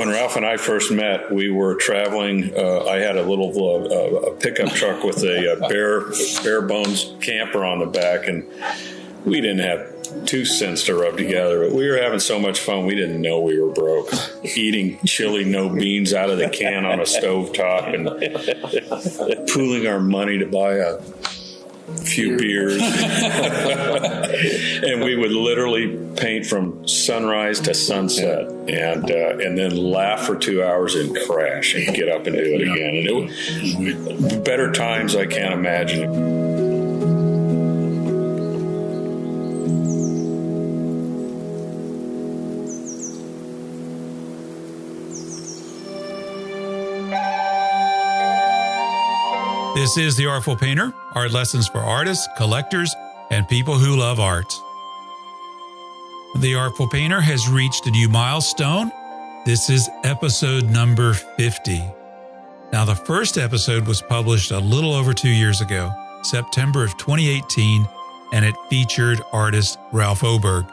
when Ralph and I first met, we were traveling. I had a little a pickup truck with a bare bones camper on the back, and we didn't have 2 cents to rub together, but we were having so much fun we didn't know we were broke. Eating chili, no beans out of the can on a stovetop and pooling our money to buy a few beers. And we would literally paint from sunrise to sunset and then laugh for 2 hours and crash and get up and do it again. And it was better times I can't imagine. This is The Artful Painter, art lessons for artists, collectors, and people who love art. The Artful Painter has reached a new milestone. This is episode number 50. Now, the first episode was published a little over 2 years ago, September of 2018, and it featured artist Ralph Oberg.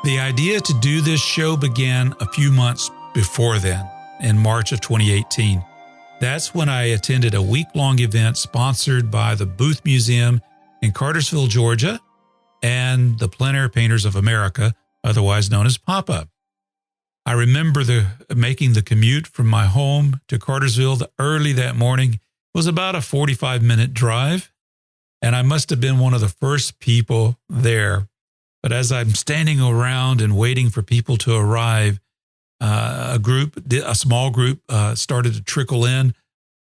The idea to do this show began a few months before then, in March of 2018. That's when I attended a week-long event sponsored by the Booth Museum in Cartersville, Georgia, and the Plein Air Painters of America, otherwise known as Pop-Up. I remember making the commute from my home to Cartersville early that morning. It was about a 45-minute drive, and I must have been one of the first people there. But as I'm standing around and waiting for people to arrive, a small group started to trickle in,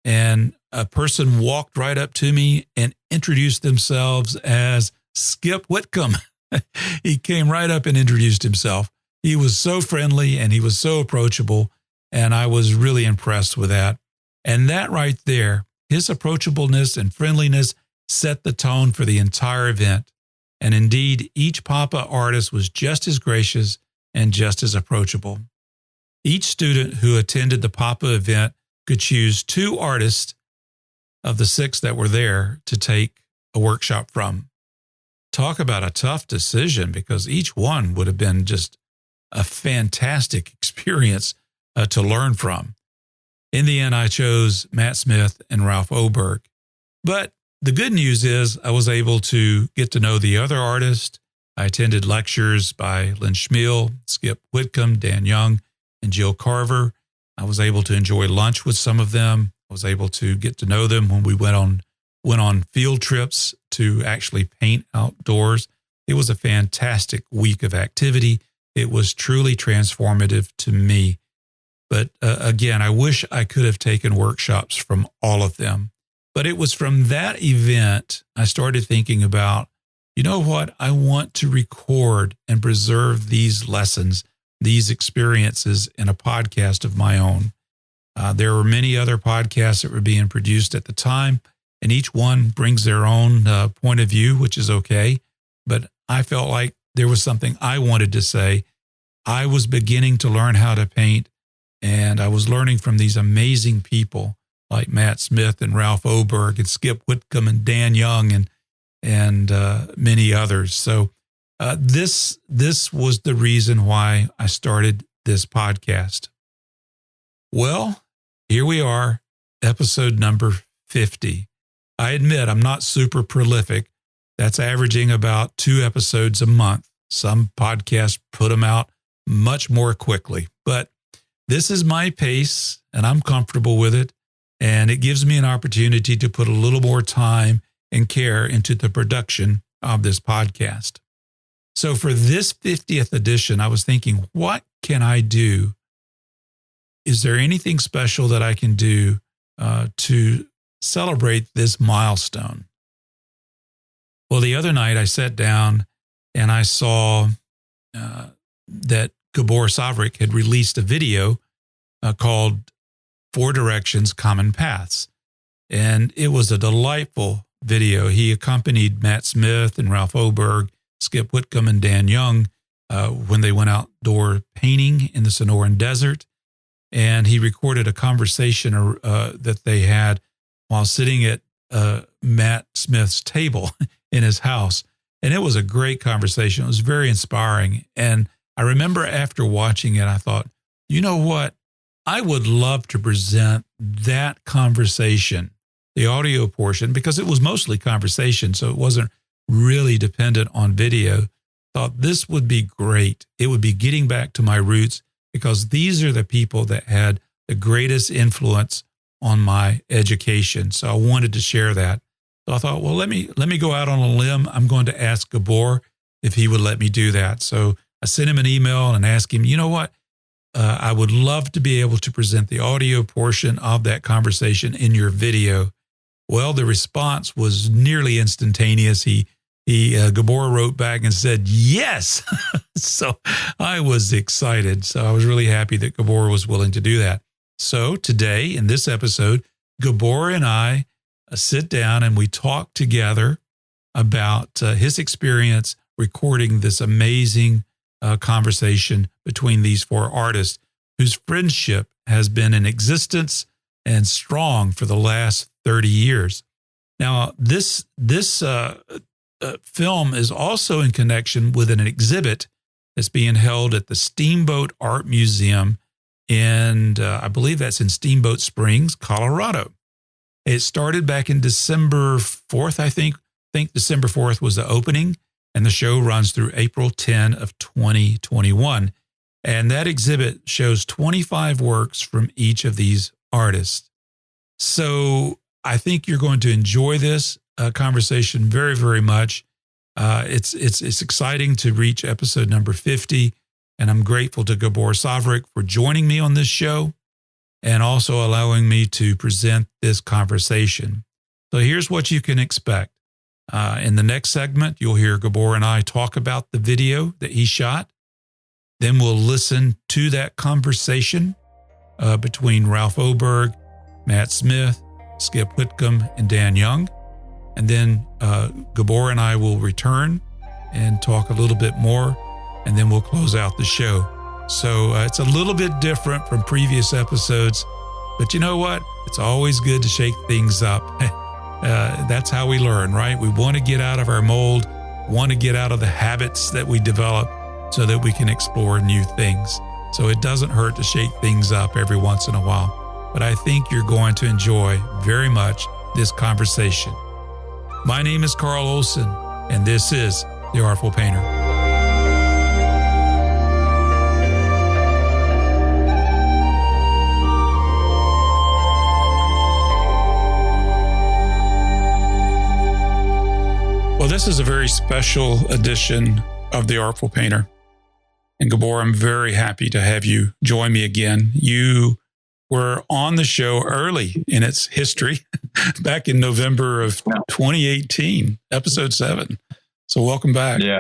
and a person walked right up to me and introduced themselves as Skip Whitcomb. He came right up and introduced himself. He was so friendly and he was so approachable, and I was really impressed with that. And that right there, his approachableness and friendliness set the tone for the entire event. And indeed, each Papa artist was just as gracious and just as approachable. Each student who attended the Papa event could choose 2 artists of the 6 that were there to take a workshop from. Talk about a tough decision, because each one would have been just a fantastic experience to learn from. In the end, I chose Matt Smith and Ralph Oberg. But the good news is I was able to get to know the other artists. I attended lectures by Lynn Schmiel, Skip Whitcomb, Dan Young, and Jill Carver. I was able to enjoy lunch with some of them. I was able to get to know them when we went on field trips to actually paint outdoors. It was a fantastic week of activity. It was truly transformative to me. But again, I wish I could have taken workshops from all of them. But it was from that event I started thinking about, you know what, I want to record and preserve these lessons, these experiences in a podcast of my own. There were many other podcasts that were being produced at the time, and each one brings their own point of view, which is okay. But I felt like there was something I wanted to say. I was beginning to learn how to paint, and I was learning from these amazing people like Matt Smith and Ralph Oberg and Skip Whitcomb and Dan Young and many others. So this was the reason why I started this podcast. Well, here we are, episode number 50. I admit I'm not super prolific. That's averaging about 2 episodes a month. Some podcasts put them out much more quickly, but this is my pace and I'm comfortable with it. And it gives me an opportunity to put a little more time and care into the production of this podcast. So for this 50th edition, I was thinking, what can I do? Is there anything special that I can do to celebrate this milestone? Well, the other night I sat down and I saw that Gabor Svagrik had released a video called 4 Directions, Common Paths. And it was a delightful video. He accompanied Matt Smith and Ralph Oberg, Skip Whitcomb, and Dan Young when they went outdoor painting in the Sonoran Desert. And he recorded a conversation that they had while sitting at Matt Smith's table in his house. And it was a great conversation. It was very inspiring. And I remember after watching it, I thought, you know what? I would love to present that conversation, the audio portion, because it was mostly conversation, so it wasn't really dependent on video. Thought this would be great. It would be getting back to my roots, because these are the people that had the greatest influence on my education. So I wanted to share that. So I thought, well, let me go out on a limb. I'm going to ask Gabor if he would let me do that. So I sent him an email and asked him, you know what? I would love to be able to present the audio portion of that conversation in your video. Well, the response was nearly instantaneous. Gabor wrote back and said, yes. So I was excited. So I was really happy that Gabor was willing to do that. So today in this episode, Gabor and I sit down and we talk together about his experience recording this amazing conversation between these four artists whose friendship has been in existence and strong for the last 30 years. Now, this film is also in connection with an exhibit that's being held at the Steamboat Art Museum I believe that's in Steamboat Springs, Colorado. It started back in December 4th, I think. December 4th was the opening, and the show runs through April 10 of 2021. And that exhibit shows 25 works from each of these artists. So I think you're going to enjoy this conversation very, very much. It's exciting to reach episode number 50, and I'm grateful to Gabor Svagrik for joining me on this show and also allowing me to present this conversation. So here's what you can expect. In the next segment, you'll hear Gabor and I talk about the video that he shot. Then we'll listen to that conversation between Ralph Oberg, Matt Smith, Skip Whitcomb, and Dan Young. And then Gabor and I will return and talk a little bit more, and then we'll close out the show. So it's a little bit different from previous episodes, but you know what? It's always good to shake things up. That's how we learn, right? We want to get out of our mold, want to get out of the habits that we develop so that we can explore new things. So it doesn't hurt to shake things up every once in a while. But I think you're going to enjoy very much this conversation. My name is Carl Olson, and this is The Artful Painter. Well, this is a very special edition of The Artful Painter. And Gabor, I'm very happy to have you join me again. You were on the show early in its history, back in November of 2018, episode 7. So welcome back. Yeah,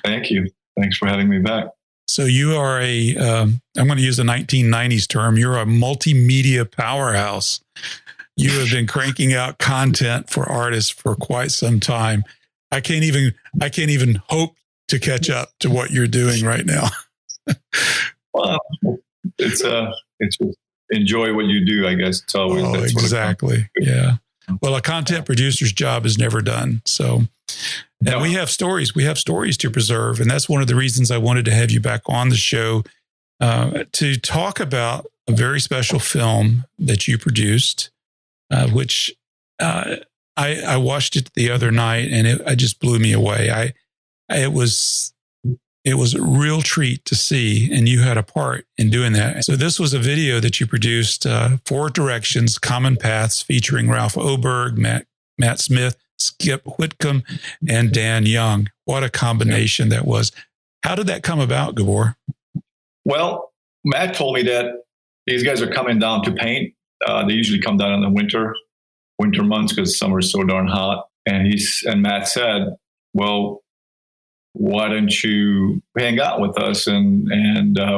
thank you. Thanks for having me back. So you are I'm going to use a 1990s term, you're a multimedia powerhouse. You have been cranking out content for artists for quite some time. I can't even hope to catch up to what you're doing right now. Well, it's enjoy what you do, I guess. It's always that's exactly. Yeah. Well, a content producer's job is never done. So, and we have stories. We have stories to preserve, and that's one of the reasons I wanted to have you back on the show to talk about a very special film that you produced, which I watched it the other night, and it just blew me away. It was a real treat to see, and you had a part in doing that. So this was a video that you produced, 4 Directions, Common Paths, featuring Ralph Oberg, Matt Smith, Skip Whitcomb, and Dan Young. What a combination that was. How did that come about, Gabor? Well, Matt told me that these guys are coming down to paint. They usually come down in the winter months because summer is so darn hot. And Matt said, well, why don't you hang out with us? And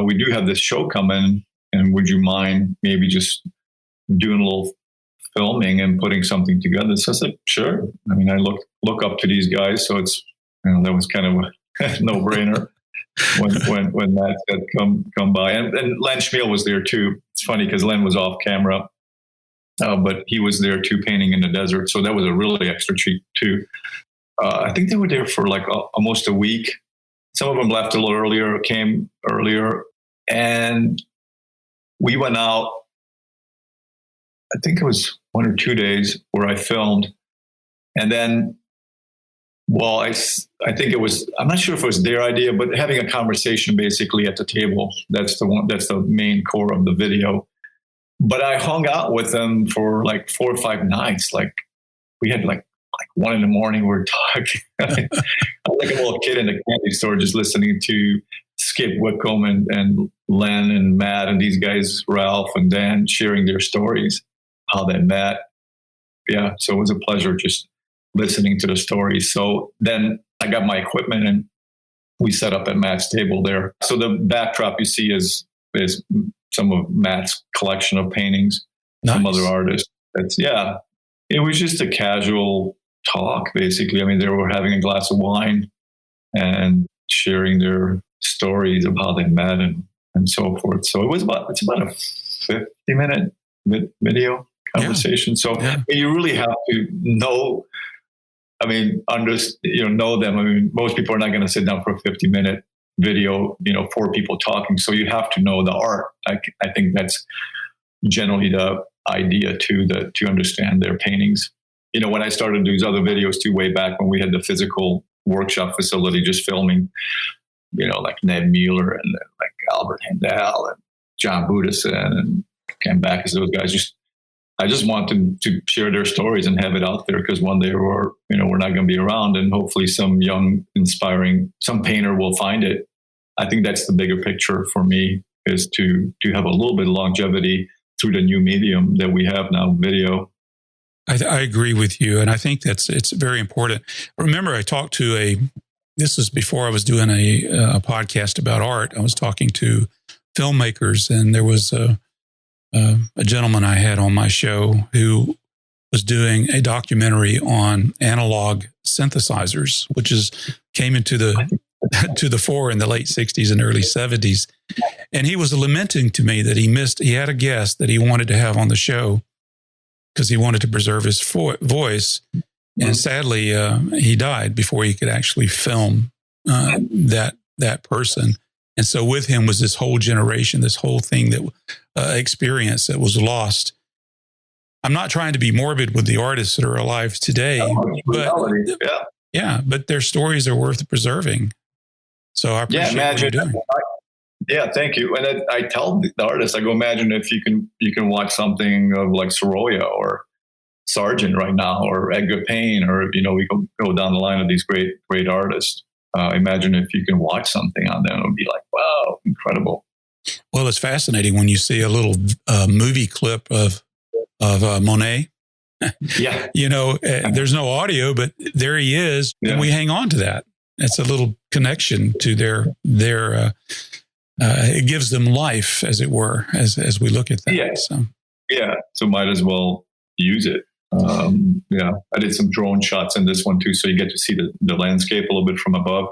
we do have this show coming, and would you mind maybe just doing a little filming and putting something together? So I said, sure. I mean, I look up to these guys, so it's, that was kind of a no-brainer when Matt said come by. And Len Schmiel was there too. It's funny because Len was off camera, but he was there too, painting in the desert. So that was a really extra treat too. I think they were there for like almost a week. Some of them left a little earlier, came earlier. And we went out, I think it was 1 or 2 days where I filmed. And then, well, I think it was, I'm not sure if it was their idea, but having a conversation basically at the table. That's the main core of the video. But I hung out with them for like 4 or 5 nights. Like we had like 1 a.m. we were talking. I was like a little kid in the candy store just listening to Skip Whitcomb and Len and Matt and these guys, Ralph and Dan, sharing their stories, how they met. Yeah, so it was a pleasure just listening to the stories. So then I got my equipment and we set up at Matt's table there. So the backdrop you see is some of Matt's collection of paintings, some other artists. It was just a casual talk, basically. I mean, they were having a glass of wine and sharing their stories of how they met and so forth. So it's about a 50-minute video conversation. So you really have to know, I mean, know them. I mean, most people are not going to sit down for a 50-minute video, 4 people talking. So you have to know the art. I think that's generally the idea too, to understand their paintings. When I started these other videos too, way back when we had the physical workshop facility, just filming, like Ned Mueller and like Albert Handel and John Budison and Ken Backus, those guys. I just want them to share their stories and have it out there, because one day we're not going to be around, and hopefully some young, inspiring, some painter will find it. I think that's the bigger picture for me, is to have a little bit of longevity through the new medium that we have now, video. I agree with you, and I think it's very important. Remember, I talked to this was before I was doing a podcast about art. I was talking to filmmakers, and there was a gentleman I had on my show who was doing a documentary on analog synthesizers, which came into the fore in the late 60s and early 70s. And he was lamenting to me that he had a guest that he wanted to have on the show because he wanted to preserve his voice. And sadly, he died before he could actually film that person. And so with him was this whole generation, this whole thing experience that was lost. I'm not trying to be morbid with the artists that are alive today, but their stories are worth preserving. So I appreciate what you're doing. Thank you. And I tell the artists, I go, imagine if you can watch something of like Sorolla or Sargent right now, or Edgar Payne, or we go down the line of these great artists. Imagine if you can watch something on them, it would be like, wow, incredible. Well, it's fascinating when you see a little movie clip of Monet. Yeah. There's no audio, but there he is. Yeah. And we hang on to that. It's a little connection to their it gives them life, as it were, as we look at that. Yeah. So might as well use it. I did some drone shots in this one too, so you get to see the landscape a little bit from above,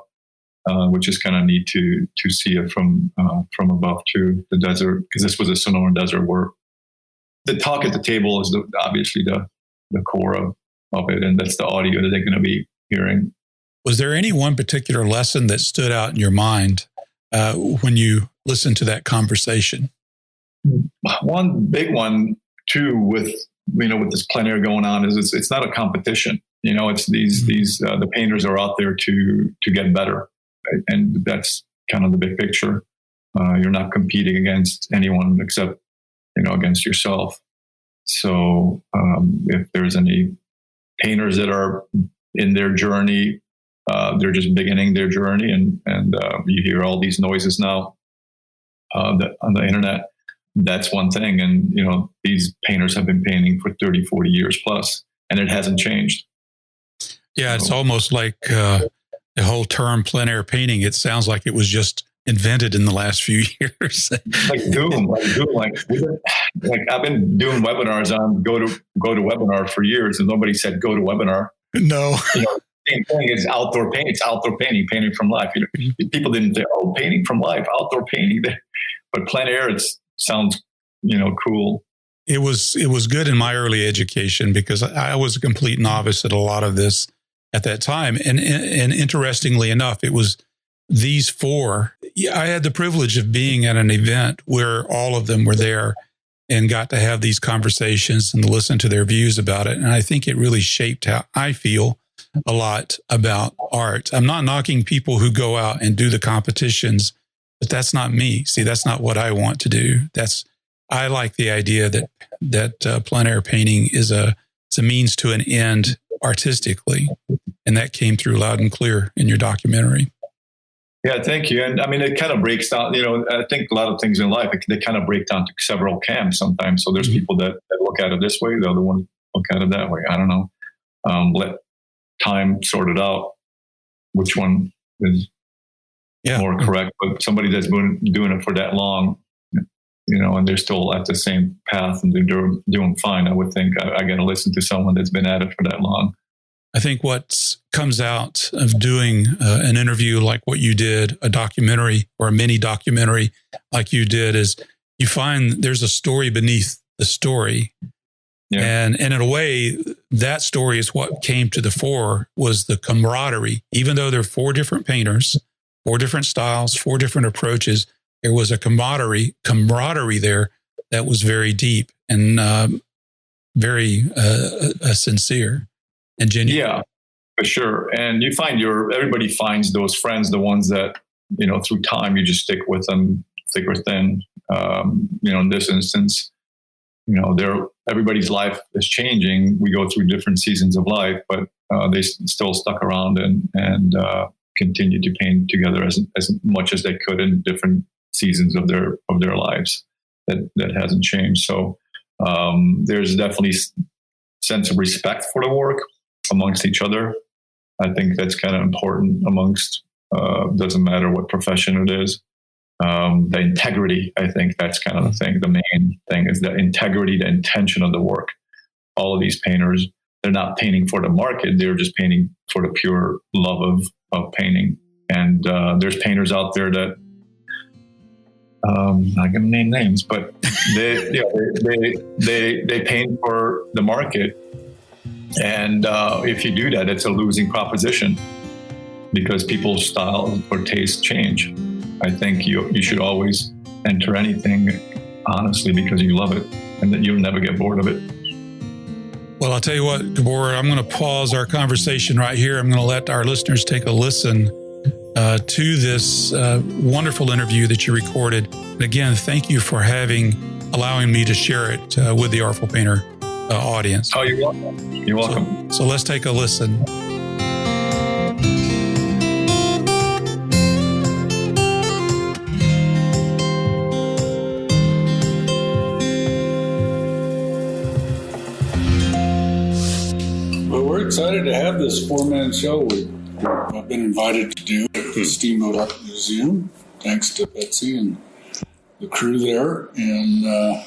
which is kind of neat to see it from above too, the desert, because this was a Sonoran Desert where the talk at the table is obviously the core of it, and that's the audio that they're going to be hearing. Was there any one particular lesson that stood out in your mind when you listened to that conversation? One big one too, with this plein air going on, is it's not a competition. It's these the painters are out there to get better, right? And that's kind of the big picture. You're not competing against anyone except against yourself. So if there's any painters that are in their journey, they're just beginning their journey, and you hear all these noises now on the internet. That's one thing. And, these painters have been painting for 30, 40 years plus, and it hasn't changed. Yeah, it's almost like the whole term plein air painting. It sounds like it was just invented in the last few years. like I've been doing webinars on go to webinar for years, and nobody said go to webinar. No. Same thing is outdoor painting. It's outdoor painting from life. People didn't say, oh, painting from life, outdoor painting. But plein air, it sounds, cool. It was good in my early education, because I was a complete novice at a lot of this at that time. And interestingly enough, it was these four, I had the privilege of being at an event where all of them were there and got to have these conversations and listen to their views about it. And I think it really shaped how I feel a lot about art. I'm not knocking people who go out and do the competitions, but that's not me. See, that's not what I want to do. I like the idea that plein air painting is a means to an end artistically. And that came through loud and clear in your documentary. Yeah, thank you. And I mean, it kind of breaks down, I think a lot of things in life, they kind of break down to several camps sometimes. So there's people that look at it this way, the other ones look at it that way. I don't know. Let time sort it out which one is more correct. But somebody that's been doing it for that long, and they're still at the same path and they're doing fine, I would think I got to listen to someone that's been at it for that long. I think what comes out of doing an interview like what you did, a documentary or a mini documentary like you did, is you find there's a story beneath the story. Yeah. And in a way, that story is what came to the fore, was the camaraderie. Even though there are four different painters, four different styles, four different approaches, there was a camaraderie there that was very deep and very sincere and genuine. Yeah, for sure. And you find everybody finds those friends, the ones that, through time, you just stick with them thick or thin. In this instance, everybody's life is changing. We go through different seasons of life, but they still stuck around and continue to paint together as much as they could in different seasons of their lives. That hasn't changed. So there's definitely sense of respect for the work amongst each other. I think that's kind of important amongst, doesn't matter what profession it is. The integrity, I think that's kind of the thing. The main thing is the integrity, the intention of the work. All of these painters, they're not painting for the market. They're just painting for the pure love of painting. And there's painters out there that, I'm not going to name names, but they paint for the market. And if you do that, it's a losing proposition because people's style or taste change. I think you should always enter anything honestly because you love it and that you'll never get bored of it. Well, I'll tell you what, Gabor, I'm going to pause our conversation right here. I'm going to let our listeners take a listen to this wonderful interview that you recorded. And again, thank you for allowing me to share it with the Artful Painter audience. Oh, you're welcome. You're welcome. So let's take a listen. Well, we're excited to have this 4-man show I've been invited to do at the Steamboat Art Museum, thanks to Betsy and the crew there. And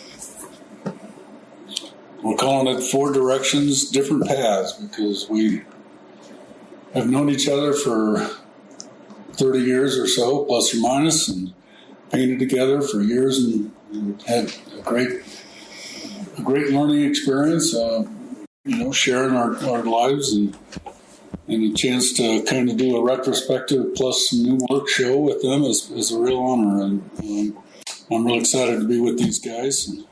we're calling it 4 Directions, Different Paths, because we have known each other for 30 years or so, plus or minus, and painted together for years and had a great learning experience, sharing our lives and a chance to kind of do a retrospective plus some new work show with them is a real honor. And I'm really excited to be with these guys. And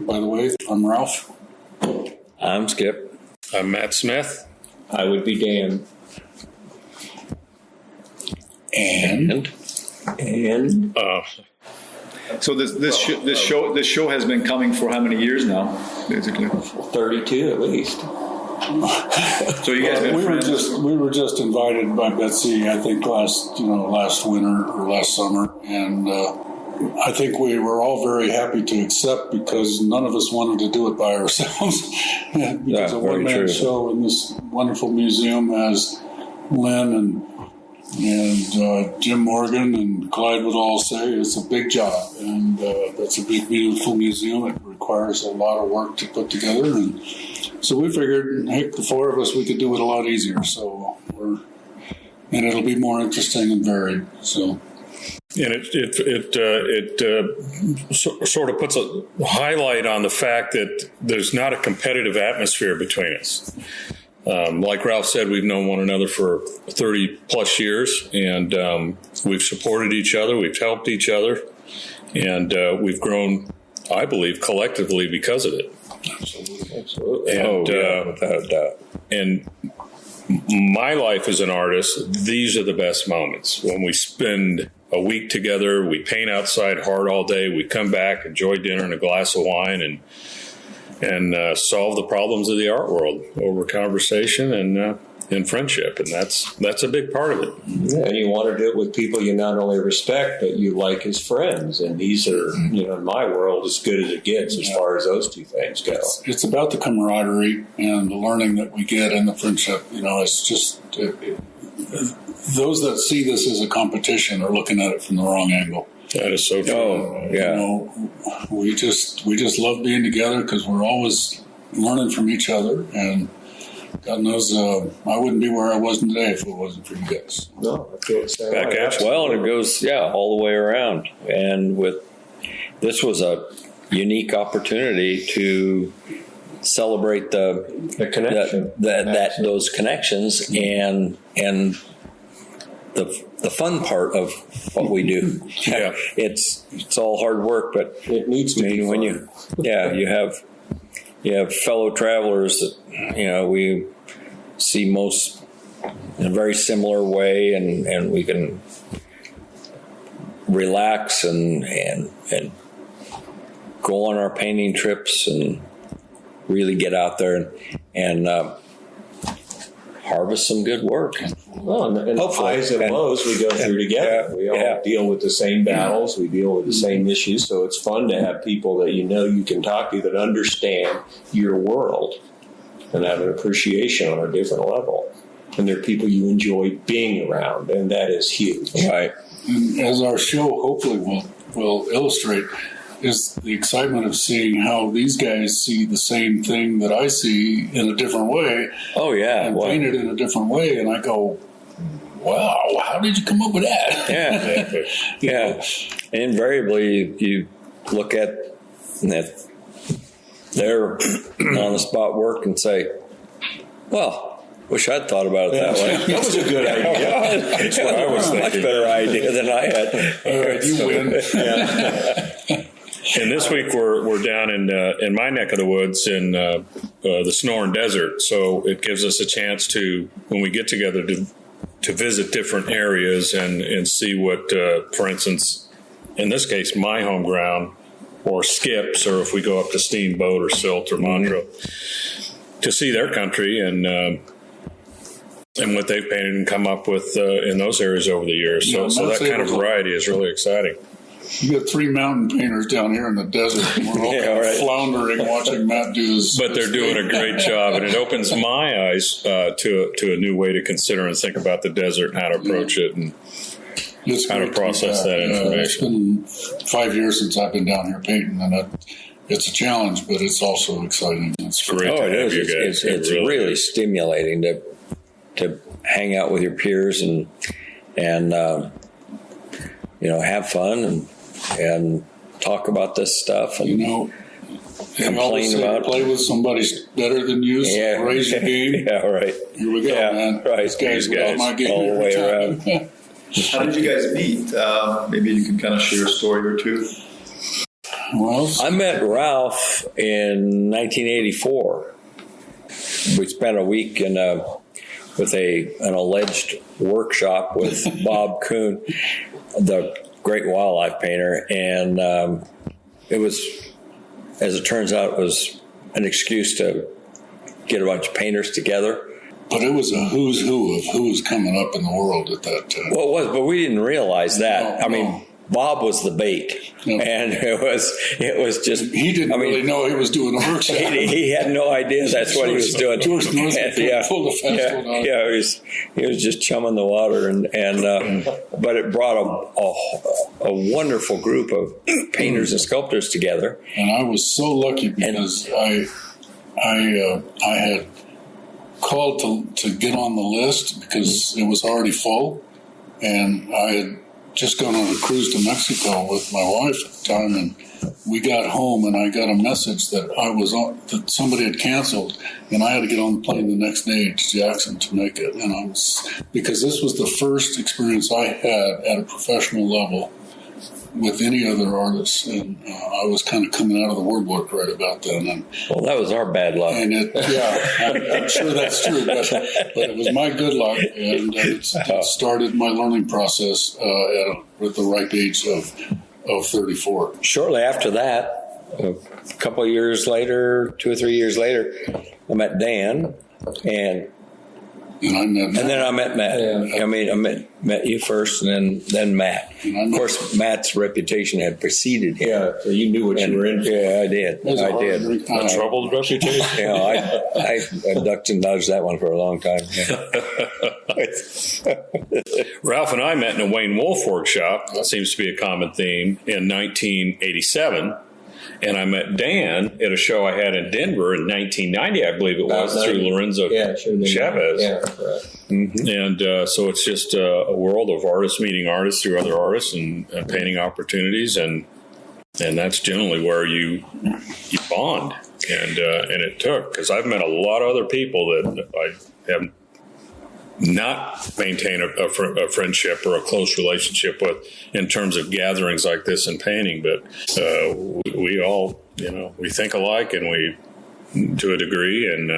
by the way, I'm Ralph. I'm Skip. I'm Matt Smith. I would be Dan. And so this show has been coming for how many years now? Basically 32 at least. So you guys we were just invited by Betsy, I think last winter or last summer, and I think we were all very happy to accept because none of us wanted to do it by ourselves. Because a one-man show in this wonderful museum as Lynn and Jim Morgan and Clyde would all say, it's a big job, and that's a big, beautiful museum. It requires a lot of work to put together, and so we figured, heck, the 4 of us, we could do it a lot easier. So and it'll be more interesting and varied. So. And it sort of puts a highlight on the fact that there's not a competitive atmosphere between us. Like Ralph said, we've known one another for 30 plus years, and we've supported each other, we've helped each other, and we've grown, I believe, collectively because of it. Absolutely. And, without a doubt. And my life as an artist, these are the best moments when we spend a week together, we paint outside hard all day, we come back, enjoy dinner and a glass of wine, and solve the problems of the art world over conversation and friendship, and that's a big part of it. Yeah, and you want to do it with people you not only respect, but you like as friends. And these are, in my world, as good as it gets as far as those two things go. It's about the camaraderie and the learning that we get and the friendship. It's just those that see this as a competition are looking at it from the wrong angle. That is so true. Oh, yeah. We just love being together because we're always learning from each other, and God knows I wouldn't be where I was today if it wasn't for you guys. No, I feel the same Back way. at you. Well, and it goes, all the way around. And this was a unique opportunity to celebrate The connection. those connections and the fun part of what we do. Yeah. It's all hard work, but It needs to be when fun. you have fellow travelers that we see most in a very similar way, and we can relax and go on our painting trips and really get out there and harvest some good work. Well, and Hopefully. highs and lows we go through together. Yeah, We all deal with the same battles. We deal with the same issues. So it's fun to have people that you can talk to that understand your world and have an appreciation on a different level. And they're people you enjoy being around, and that is huge. Right. And as our show hopefully will illustrate, is the excitement of seeing how these guys see the same thing that I see in a different way. Oh, yeah. And Well, paint it in a different way, and I go, wow, how did you come up with that? yeah. Yeah. And invariably, you look at their on-the-spot work and say, well, wish I'd thought about it that way. That was a good idea. That's what I was thinking. Much better idea than I had. You win. And this week we're down in my neck of the woods in the Sonoran Desert, so it gives us a chance to, when we get together, to visit different areas and see what, for instance, in this case, my home ground, or Skip's, or if we go up to Steamboat or Silt or Montreux, to see their country and what they've painted and come up with in those areas over the years. So that kind of variety is really exciting. You got 3 mountain painters down here in the desert. We're all kind of floundering watching Matt do his. But they're doing a great job, and it opens my eyes to a new way to consider and think about the desert and how to approach it and It's how to great be process back. that information. It's been 5 years since I've been down here painting, and it's a challenge, but it's also exciting. It's Great Oh, to it have is. you guys. It's It really is. stimulating to hang out with your peers and have fun and talk about this stuff and they always complain say, about play with somebody better than you, so raise your game. Yeah, right. Here we go, Yeah, man. right. This guy's These guys, got my game all the every way time. around. How did you guys meet? Maybe you can kind of share a story or two. Well, I met Ralph in 1984. We spent a week with an alleged workshop with Bob Kuhn, the great wildlife painter, and it was, as it turns out, it was an excuse to get a bunch of painters together. but it was a who's who of who's coming up in the world at that time. Well, it was, but we didn't realize that. No, I mean, no. Bob was the bait, No. and it was just. He didn't really know he was doing a workshop. He had no idea that's what he was doing. George North Yeah. pulled a fast one out. Yeah, he was just chumming the water, but it brought a wonderful group of painters and sculptors together. And I was so lucky because I had called to get on the list because it was already full, and I had just gone on a cruise to Mexico with my wife at the time, and we got home, and I got a message that that somebody had canceled, and I had to get on the plane the next day to Jackson to make it. And because this was the first experience I had at a professional level with any other artists, and I was kind of coming out of the woodwork right about then. And, well, that was our bad luck. And I'm sure that's true, but it was my good luck, and it started my learning process at the ripe age of 34. Shortly after that, a couple of years later, 2 or 3 years later, I met Dan, and then I met Matt. Yeah. I mean, I met you first, and then Matt. Of course, Matt's reputation had preceded him. Yeah, so you knew what you were in for. Yeah, I did. A troubled reputation. I ducked and dodged that one for a long time. Yeah. Ralph and I met in a Wayne Wolf workshop. That seems to be a common theme in 1987. And I met Dan at a show I had in Denver in 1990, I believe it was, through Lorenzo Chavez. Yeah, right. Mm-hmm. And so it's just a world of artists meeting artists through other artists and painting opportunities, and that's generally where you bond. And it took, because I've met a lot of other people that I have not maintained a friendship or a close relationship with in terms of gatherings like this and painting, but we all, we think alike, and we, to a degree, and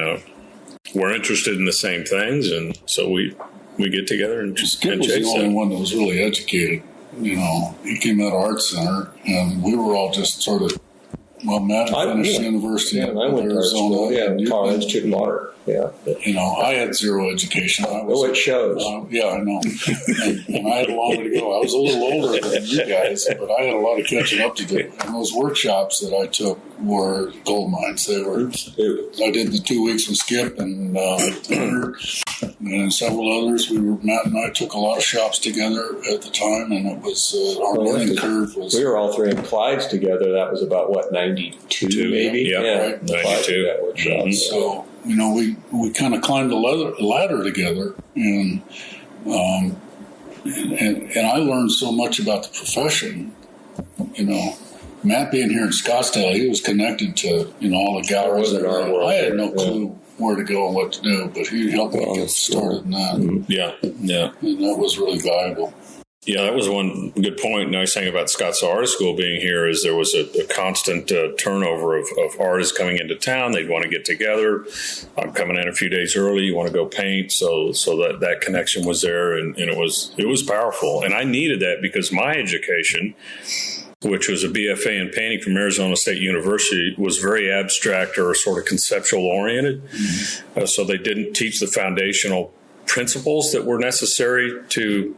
we're interested in the same things, and so we get together and just Skip was the only one that was really educated. He came out of Art Center, and we were all just sort of, Matt finished university in Arizona. College, Institute of Art. Yeah. I had zero education. It shows. Yeah, I know. and I had a long way to go. I was a little older than you guys, but I had a lot of catching up to do. And those workshops that I took were gold mines. They were. I did the 2 weeks with Skip and several others. Matt and I took a lot of shops together at the time, and it was our learning curve was. We were all three in Clyde's together. That was about 92 maybe. Yeah, right. 92. That workshop. Mm-hmm. So. We kind of climbed the ladder together, and I learned so much about the profession. Matt being here in Scottsdale, he was connected to all the galleries. I had no clue where to go and what to do, but he helped me get started in that. Mm-hmm. Yeah, and that was really valuable. Yeah, that was one good point. Nice thing about Scottsdale Art School being here is there was a constant turnover of artists coming into town. They'd want to get together. I'm coming in a few days early. You want to go paint, so that connection was there, and it was powerful. And I needed that because my education, which was a BFA in painting from Arizona State University, was very abstract or sort of conceptual oriented. Mm-hmm. So they didn't teach the foundational principles that were necessary to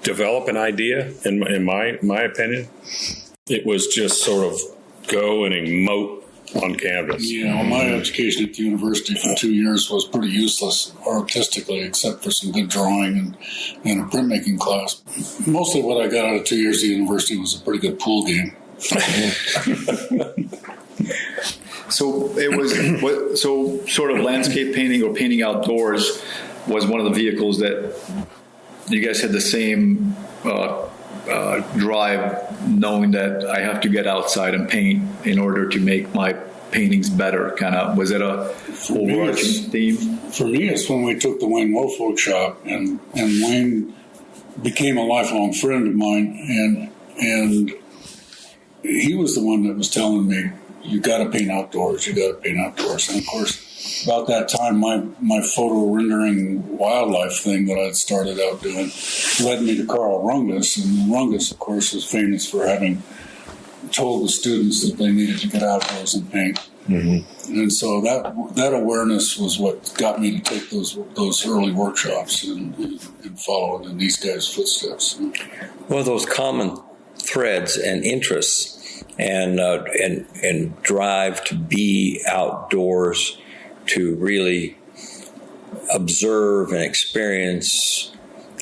develop an idea, in my opinion. It was just sort of go and emote on canvas. My education at the university for 2 years was pretty useless artistically, except for some good drawing and a printmaking class. Mostly what I got out of 2 years at the university was a pretty good pool game. So it was sort of landscape painting or painting outdoors was one of the vehicles that you guys had the same drive, knowing that I have to get outside and paint in order to make my paintings better. Kind of, was it a overarching theme? For me, it's when we took the Wayne Wolf workshop, and Wayne became a lifelong friend of mine, and he was the one that was telling me, "You got to paint outdoors. You got to paint outdoors." And of course, about that time, my photo rendering wildlife thing that I'd started out doing led me to Carl Rungus. And Rungus, of course, is famous for having told the students that they needed to get outdoors and paint. Mm-hmm. And so that awareness was what got me to take those early workshops and follow in these guys' footsteps. Well, those common threads and interests and drive to be outdoors, to really observe and experience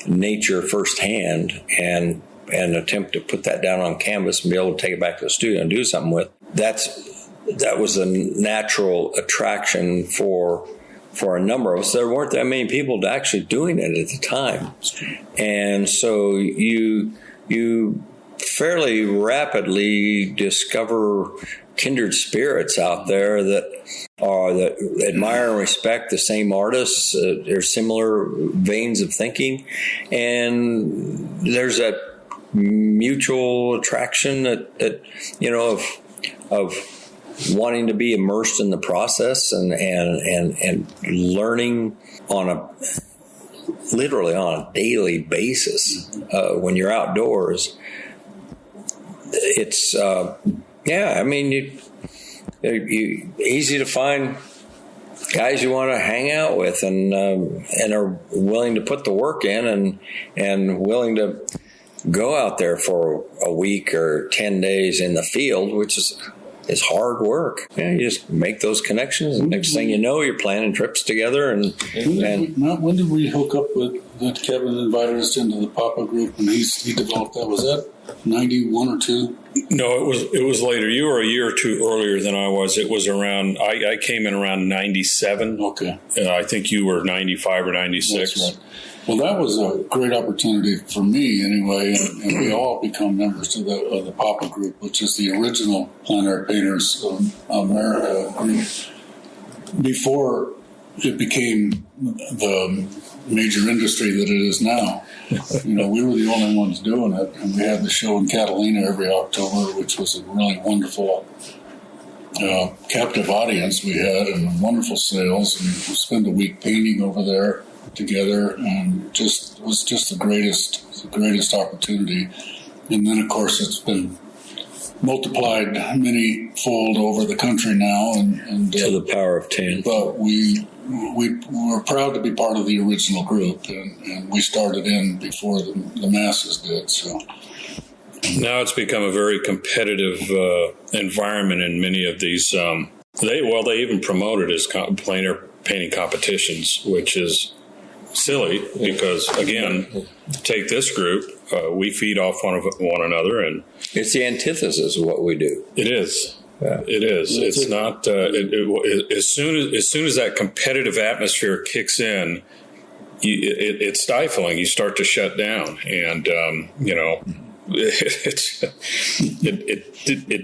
nature firsthand and attempt to put that down on canvas and be able to take it back to the studio and do something with. That was a natural attraction for a number of us. There weren't that many people actually doing it at the time. And so you you fairly rapidly discover kindred spirits out there that admire and respect the same artists. There's similar veins of thinking, and there's that mutual attraction that of wanting to be immersed in the process and learning literally on a daily basis. When you're outdoors, it's you easy to find guys you want to hang out with and are willing to put the work in and willing to go out there for a week or 10 days in the field, which is hard work. You just make those connections, and next thing you know, you're planning trips together. When did we hook up with that? Kevin invited us into the Papa group, and he developed that. Was that 91 or 2? No, it was later. You were a year or two earlier than I was. It was around. I came in around 97. Okay. I think you were 95 or 96. That's right. Well, that was a great opportunity for me, anyway, and we all become members of the Papa Group, which is the original Plein Air Painters of America group. Before it became the major industry that it is now, we were the only ones doing it, and we had the show in Catalina every October, which was a really wonderful, captive audience we had, and wonderful sales, and we spent a week painting over there together, and it was just the greatest opportunity. And then, of course, it's been multiplied many-fold over the country now, and to the power of 10. But we were proud to be part of the original group, and we started in before the masses did. So now it's become a very competitive environment in many of these. They even promote it as plein air painting competitions, which is silly because, again, take this group, we feed off one another, and it's the antithesis of what we do. It is. Yeah. It is. It's not. As soon as that competitive atmosphere kicks in, it's stifling. You start to shut down, and it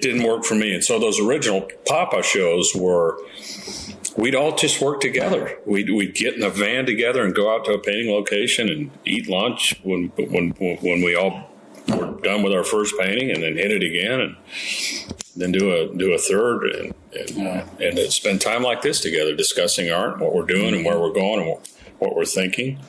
didn't work for me. And so those original Papa shows were. We'd all just work together. We'd get in a van together and go out to a painting location and eat lunch when we all were done with our first painting, and then hit it again, and then do a third, and spend time like this together, discussing art, and what we're doing, and where we're going, and what we're thinking,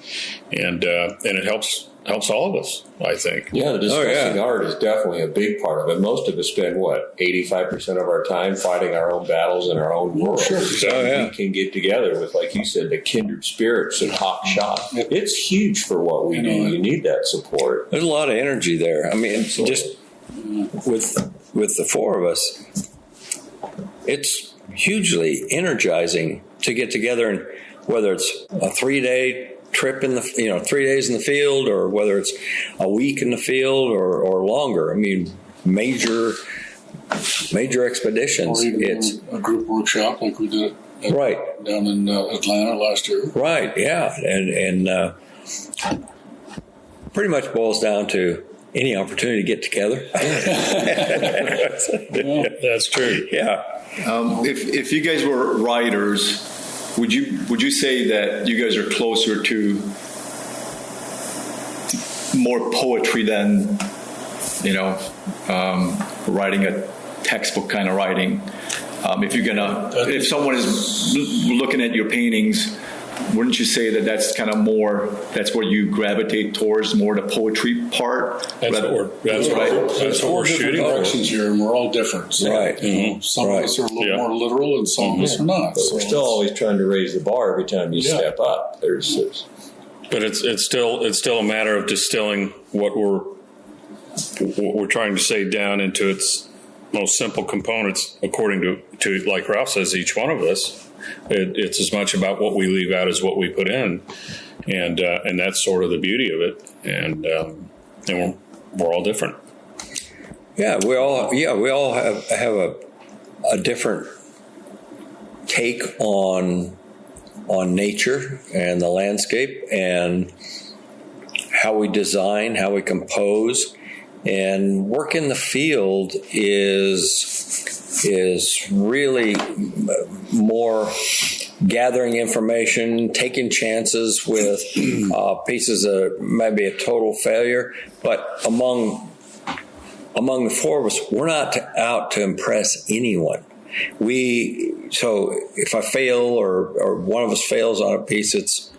and it helps all of us, I think. Yeah, the discussing art is definitely a big part of it. Most of us spend 85% of our time fighting our own battles in our own world. Sure. So we can get together with, like you said, the kindred spirits and talk shop. It's huge for what we do. You need that support. There's a lot of energy there. I mean, just with the four of us, it's hugely energizing to get together, and whether it's a 3-day trip in the 3 days in the field, or whether it's a week in the field or longer. I mean, major expeditions. Or even a group workshop like we did down in Atlanta last year. Right. Yeah, and pretty much boils down to any opportunity to get together. That's true. Yeah. If you guys were writers, would you say that you guys are closer to more poetry than writing a textbook kind of writing? If someone is looking at your paintings, wouldn't you say that that's kind of more, that's where you gravitate towards, more the poetry part? That's what we're shooting for. Directions here, and we're all different. So, right. Some of us are a little more literal, and some of us are not. But we're still always trying to raise the bar every time you step up. But it's still a matter of distilling what we're trying to say down into its most simple components, according to like Ralph says, each one of us. It's as much about what we leave out as what we put in, and that's sort of the beauty of it. And we're all different. Yeah, we all have a different take on nature and the landscape, and how we design, how we compose, And work in the field is really more gathering information, taking chances with pieces that may be a total failure. But among the four of us, we're not out to impress anyone. So if I fail or one of us fails on a piece, it's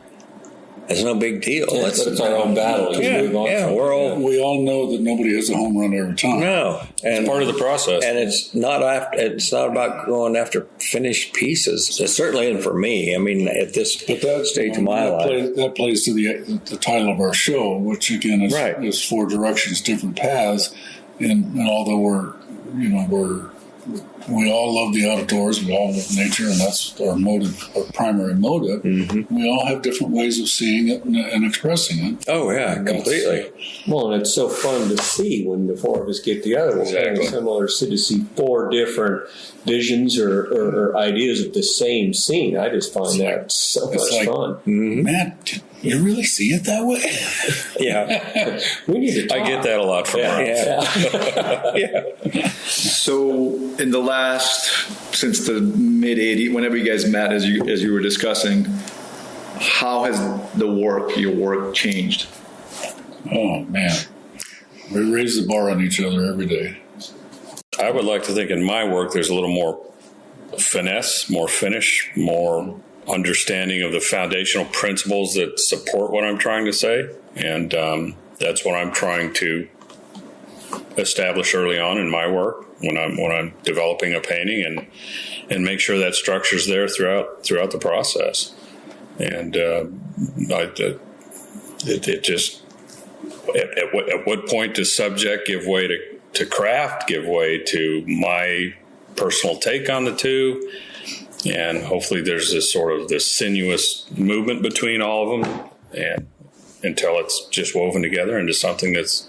no big deal. Yeah, it's our own battle. We all know that nobody has a home run every time. No, and It's part of the process. And it's not about going after finished pieces. It certainly isn't for me. I mean, at this stage of my life, that plays to the title of our show, which again is Four Directions, Different Paths. And although we all love the outdoors, we all love nature, and that's our primary motive. Mm-hmm. We all have different ways of seeing it and expressing it. Oh yeah, completely. Well, and it's so fun to see when the four of us get together. We're very similar to see four different visions or ideas of the same scene. I just find that so much fun. Mm-hmm. Matt, did you really see it that way? Yeah. We need to talk. I get that a lot from Ralph. Yeah. So in the since the mid '80s, whenever you guys met, as you were discussing, how has your work changed? Oh man, we raise the bar on each other every day. I would like to think in my work there's a little more finesse, more finish, more understanding of the foundational principles that support what I'm trying to say. And that's what I'm trying to establish early on in my work when I'm developing a painting, and make sure that structure's there throughout the process. And it just at what point does subject give way to craft, give way to my personal take on the two, and hopefully there's this sinuous movement between all of them, and until it's just woven together into something that's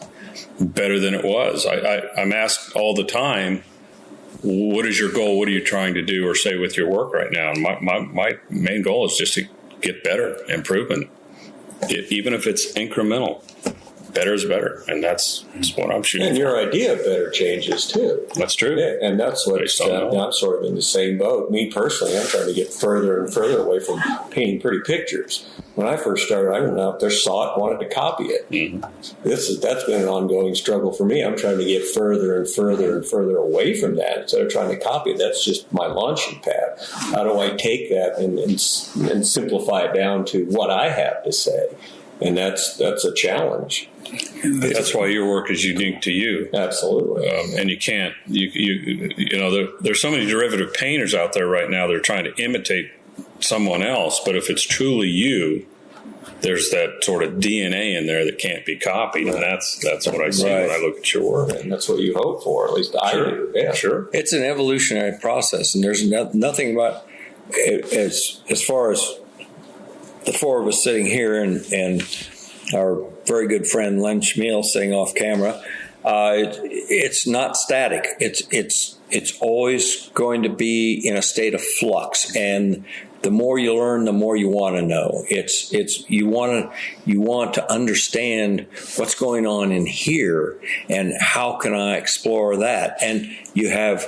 better than it was. I'm asked all the time, what is your goal? What are you trying to do or say with your work right now? And my main goal is just to get better, improvement, even if it's incremental. Better is better, and that's what I'm shooting And for. your idea of better changes too. That's true. Yeah, and that's what I'm sort of in the same boat. Me personally, I'm trying to get further and further away from painting pretty pictures. When I first started, I went out there, saw it, wanted to copy it. Mm-hmm. That's been an ongoing struggle for me. I'm trying to get further and further and further away from that instead of trying to copy it. That's just my launching pad. How do I take that and simplify it down to what I have to say? And that's a challenge. That's why your work is unique to you. Absolutely. And you can't, there's so many derivative painters out there right now that are trying to imitate someone else, but if it's truly you, there's that sort of DNA in there that can't be copied, and that's what I see when I look at your work. And that's what you hope for, at least I do. Yeah, sure. It's an evolutionary process, and there's nothing about it, as far as the four of us sitting here and our very good friend Len Schmiel sitting off camera. It's not static. It's always going to be in a state of flux, and the more you learn, the more you want to know. You want to understand what's going on in here, and how can I explore that? And you have,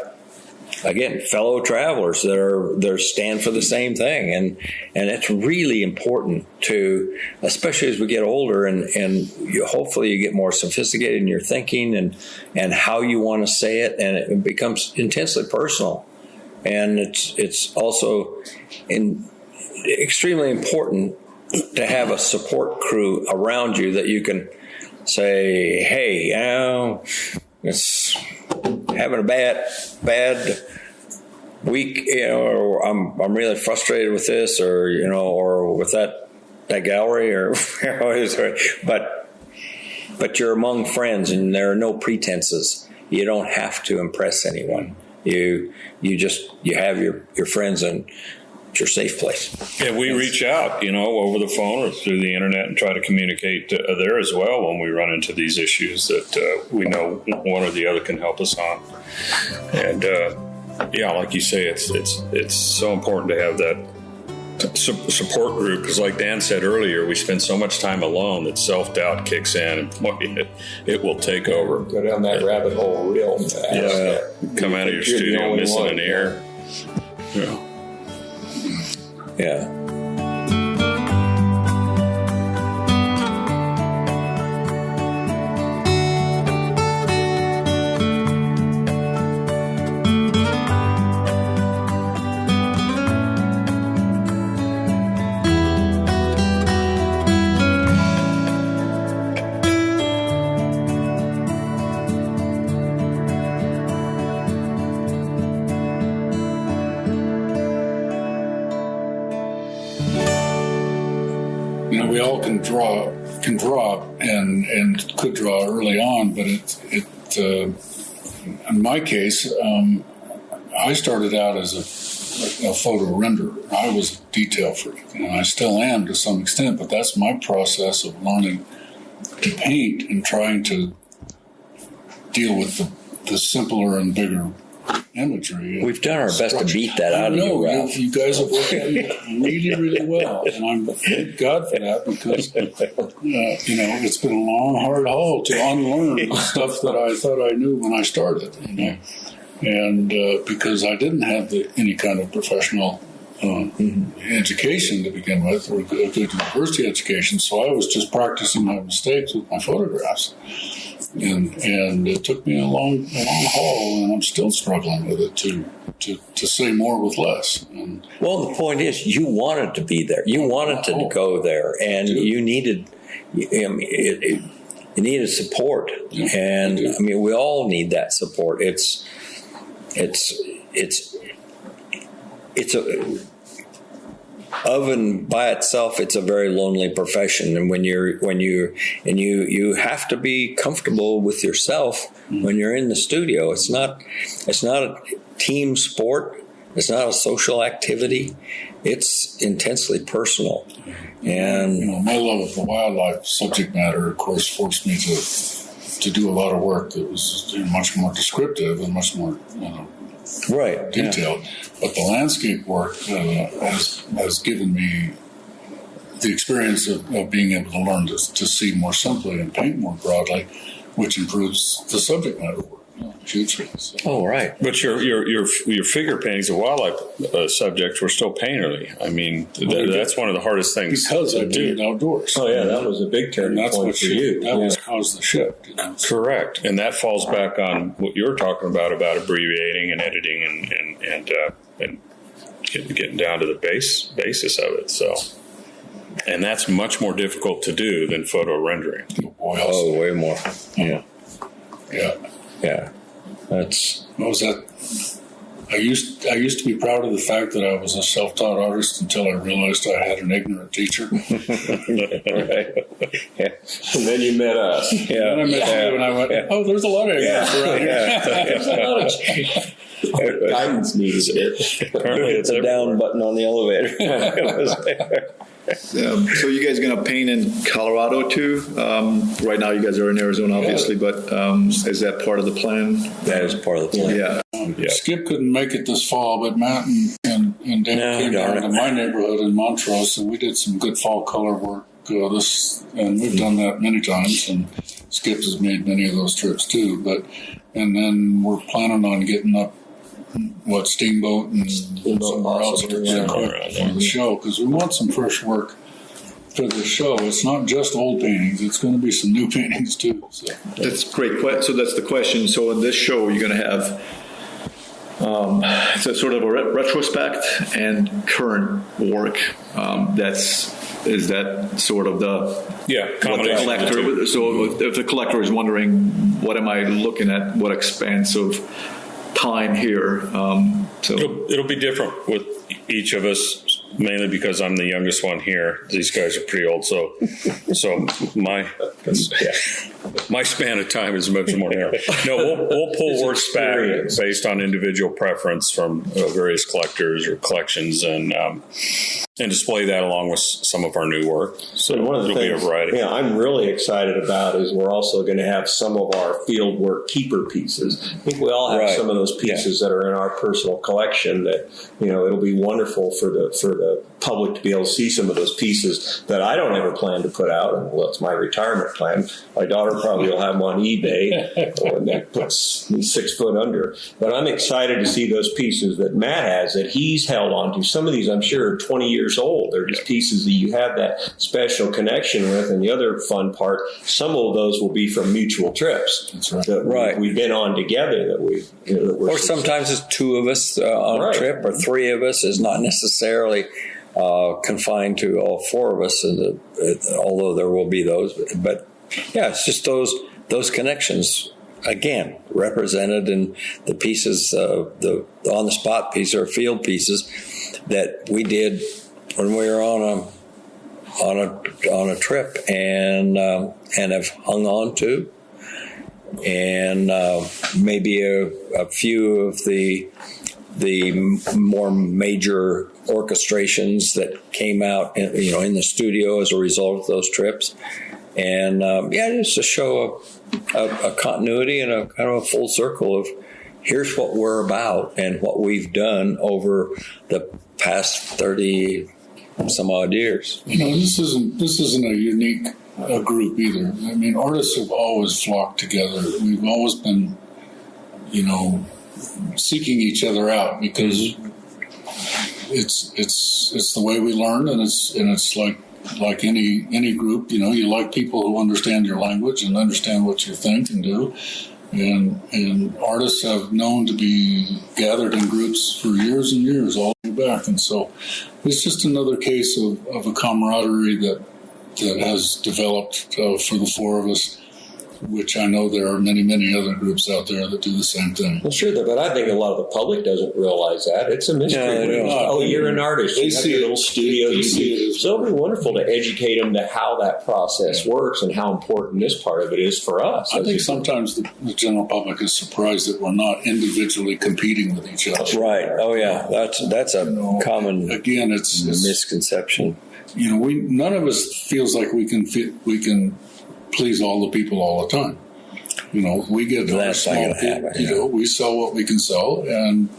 again, fellow travelers that stand for the same thing, and it's really important to, especially as we get older, and hopefully you get more sophisticated in your thinking and how you want to say it, and it becomes intensely personal. And it's also extremely important to have a support crew around you that you can say, hey, it's having a bad week, or I'm really frustrated with this, or with that gallery, or but you're among friends, and there are no pretenses. You don't have to impress anyone. You have your friends, and it's your safe place. Yeah, we reach out, over the phone or through the internet, and try to communicate there as well when we run into these issues that we know one or the other can help us on. And like you say, it's so important to have that support group, because like Dan said earlier, we spend so much time alone that self-doubt kicks in, and boy, it will take over. Go down that rabbit hole real fast. Yeah. Come out of your studio missing an ear. Yeah. We all can draw and could draw early on, but in my case, I started out as a photo renderer. I was a detail freak, and I still am to some extent, but that's my process of learning to paint and trying to deal with the simpler and bigger imagery. We've done our best to beat that out of you, Ralph. You guys have worked at it really, really well, and I'm thank God for that, because it's been a long, hard haul to unlearn stuff that I thought I knew when I started. And because I didn't have any kind of professional education to begin with, or a good university education, so I was just practicing my mistakes with my photographs. And it took me a long haul, and I'm still struggling with it to say more with less. And well, the point is, you wanted to be there. You wanted to go there, and you needed support. Yeah, and I mean, we all need that support. It's a oven by itself, it's a very lonely profession, and you have to be comfortable with yourself when you're in the studio. It's not a team sport. It's not a social activity. It's intensely personal. And my love of the wildlife subject matter, of course, forced me to do a lot of work that was much more descriptive and much more right, detailed. Yeah. But the landscape work has given me the experience of being able to learn to see more simply and paint more broadly, which improves the subject matter work hugely. So. Oh, right. But your figure paintings of wildlife subjects were still painterly. I mean, that's one of the hardest things because I did it outdoors. Oh yeah, that was a big turning point for you. That was caused the shift. Correct, and that falls back on what you were talking about abbreviating and editing and getting down to the basis of it. So, and that's much more difficult to do than photo rendering. Oh, way more. Yeah. That's what was that? I used to be proud of the fact that I was a self-taught artist until I realized I had an ignorant teacher. Right. Yeah. And then you met us. Yeah. And I met you, and I went, "Oh, there's a lot of ignorance around here. There's a lot of guidance needed." Apparently, it's a down button on the elevator. So you guys going to paint in Colorado too? Right now you guys are in Arizona, obviously, but is that part of the plan? That is part of the plan. Yeah. Skip couldn't make it this fall, but Matt and Dan came down to my neighborhood in Montrose, and we did some good fall color work. And we've done that many times, and Skip has made many of those trips too. And then we're planning on getting up Steamboat and somewhere else for the show, because we want some fresh work for the show. It's not just old paintings; it's going to be some new paintings too. So. That's great. So that's the question. So in this show, you're going to have it's a sort of a retrospect and current work. Is that sort of the collector? So if the collector is wondering, what am I looking at? What expanse of time here? It'll be different with each of us, mainly because I'm the youngest one here. These guys are pretty old, so my span of time is much more narrow. No, we'll pull works back based on individual preference from various collectors or collections, and and display that along with some of our new work. So And one of the it'll be a things variety. I'm really excited about is we're also going to have some of our fieldwork keeper pieces. I think we all have Right. some of those pieces that are in our personal collection that, it'll be wonderful for the public to be able to see some of those pieces that I don't ever plan to put out. And well, it's my retirement plan. My daughter probably will have them on eBay when that puts me 6 foot under. But I'm excited to see those pieces that Matt has that he's held on to. Some of these, I'm sure, are 20 years old. They're just pieces that you have that special connection with. And the other fun part, some of those will be from mutual trips. That's right. That Right. we've been on together. That we, that we're Or sometimes it's 2 of us on Right. a trip, or 3 of us. Is not necessarily confined to all 4 of us, although there will be those. But yeah, it's just those connections, again, represented in the pieces, the on-the-spot piece or field pieces that we did when we were on a trip and have hung on to. And maybe a few of the more major orchestrations that came out, in the studio as a result of those trips, and just to show a continuity and a kind of a full circle of here's what we're about and what we've done over the past 30 some odd years. This isn't a unique group either. I mean, artists have always flocked together. We've always been, seeking each other out because it's the way we learn, and it's like any group. You like people who understand your language and understand what you think and do. And artists have known to be gathered in groups for years and years, all the way back. And so it's just another case of a camaraderie that has developed for the 4 of us, which I know there are many, many other groups out there that do the same thing. Well, sure, but I think a lot of the public doesn't realize that. It's a mystery. Yeah, they don't. You're an artist. They You have see your it. little studio. They see it. So it'll be wonderful to educate them to how that process works and how important this part of it is for us. I think sometimes the general public is surprised that we're not individually competing with each other. Right. Oh yeah, that's a common Again, it's misconception. none of us feels like we can please all the people all the time. We get our That's not small gonna happen, we sell what we can sell, and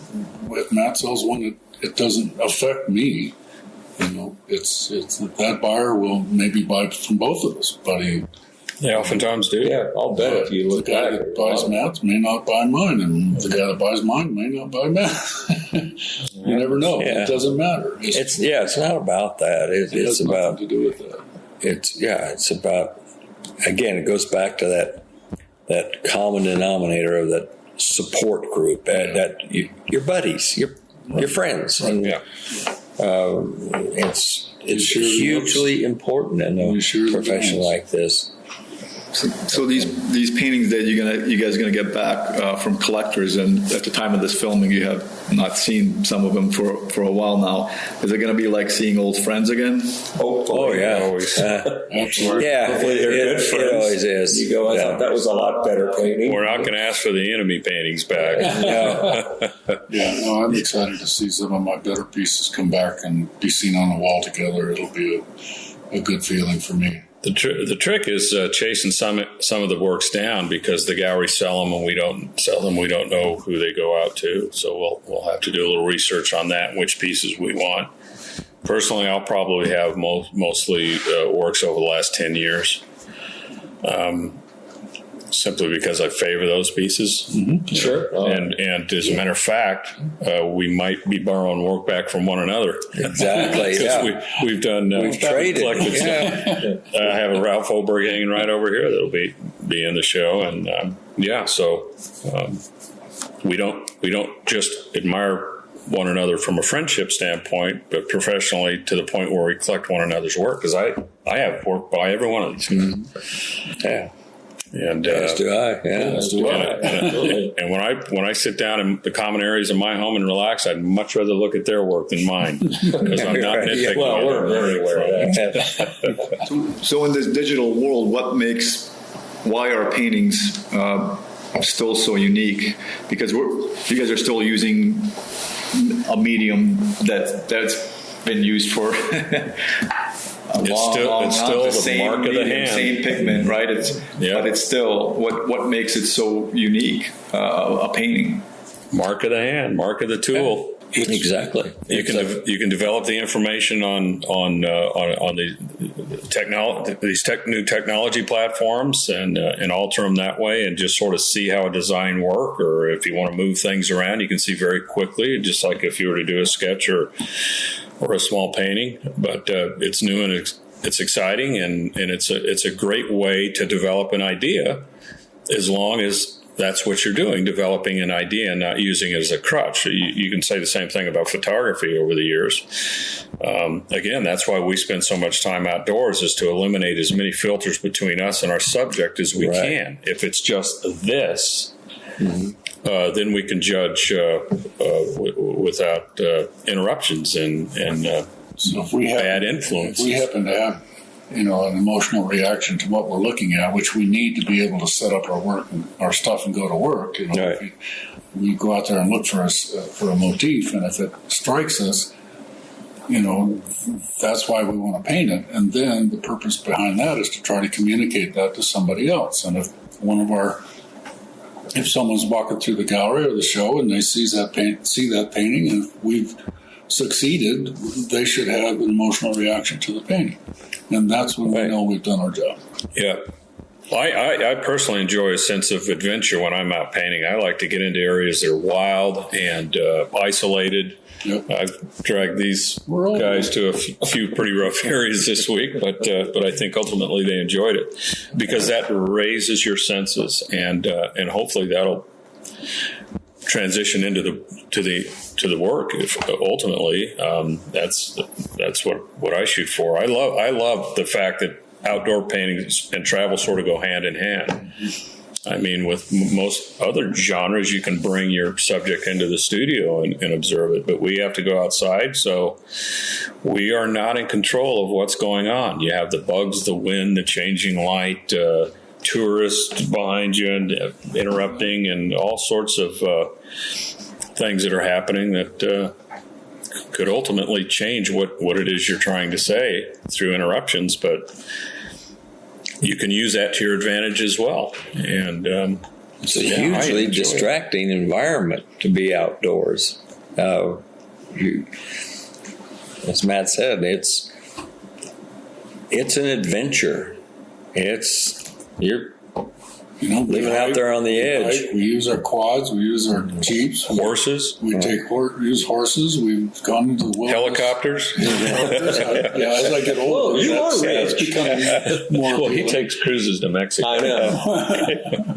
if Matt sells one, it doesn't affect me. It's that buyer will maybe buy from both of us, but They oftentimes do. Yeah, I'll bet if you the look guy back. that buys Matt's may not buy mine, and the guy that buys mine may not buy Matt's. You never know. Yeah. It doesn't matter. It's not about that. It's has about nothing to do with that. it's about, again, it goes back to that common denominator of that support group, that your buddies, your friends, and Yeah. it's share the hugely important in We a share the profession games. like this. So these paintings that you guys are going to get back from collectors, and at the time of this filming, you have not seen some of them for a while now. Is it going to be like seeing old friends again? Oh yeah, Always. Absolutely. yeah. Hopefully they're good It friends. always is. You go, I Yeah. thought that was a lot better painting. We're not going to ask for the enemy paintings back. Yeah, no, I'm excited to see some of my better pieces come back and be seen on the wall together. It'll be a good feeling for me. The trick is chasing some of the works down, because the galleries sell them and we don't sell them. We don't know who they go out to, so we'll have to do a little research on that and which pieces we want. Personally, I'll probably have mostly works over the last 10 years, simply because I favor those pieces. Mm-hmm. Sure. And as a matter of fact, we might be borrowing work back from one another. Exactly. Yeah. We've done. We've traded. collected Yeah. stuff. I have a Ralph Oberg hanging right over here that'll be in the show, and so we don't just admire one another from a friendship standpoint, but professionally to the point where we collect one another's work. Because I have work by every one of these guys. Mm-hmm. Yeah. And As do I. Yeah. and when I sit down in the common areas of my home and relax, I'd much rather look at their work than mine, because I'm not Right. nitpicking. Well, we're very aware of that. So in this digital world, why are paintings still so unique? Because you guys are still using a medium that's been used for It's still the mark of the hand. Same pigment, right? But it's still what makes it so unique, a painting. Mark of the hand, mark of the tool. Exactly. You can develop the information on the these new technology platforms and alter them that way, and just sort of see how a design work. Or if you want to move things around, you can see very quickly, just like if you were to do a sketch or a small painting. But it's new and it's exciting, and it's a great way to develop an idea, as long as that's what you're doing, developing an idea and not using it as a crutch. You can say the same thing about photography over the years. Again, that's why we spend so much time outdoors, is to eliminate as many filters between us and our subject as we can. If it's just this, then we can judge without interruptions and So if we bad influence. If we happen to have, an emotional reaction to what we're looking at, which we need to be able to set up our work and our stuff and go to work. If we go out there and look for a motif, and if it strikes us, that's why we want to paint it. And then the purpose behind that is to try to communicate that to somebody else. And if someone's walking through the gallery or the show and they see that painting, and if we've succeeded, they should have an emotional reaction to the painting. And that's when we know we've done our job. Yeah. I personally enjoy a sense of adventure when I'm out painting. I like to get into areas that are wild and isolated. Yep. I've dragged these guys to a few pretty rough areas this week, but I think ultimately they enjoyed it, because that raises your senses, and hopefully that'll transition into the work. If ultimately that's what I shoot for. I love the fact that outdoor painting and travel sort of go hand in hand. I mean, with most other genres, you can bring your subject into the studio and observe it, but we have to go outside, so we are not in control of what's going on. You have the bugs, the wind, the changing light, tourists behind you and interrupting, and all sorts of things that are happening that could ultimately change what it is you're trying to say through interruptions, but you can use that to your advantage as well. And it's a hugely distracting environment to be outdoors. As Matt said, it's an adventure. You're living out there on the edge. Right? We use our quads. We use our jeeps. Horses. We use horses. We've gone into the wilderness. Helicopters. As I get older, it's becoming more. Well, he takes cruises to Mexico. I know.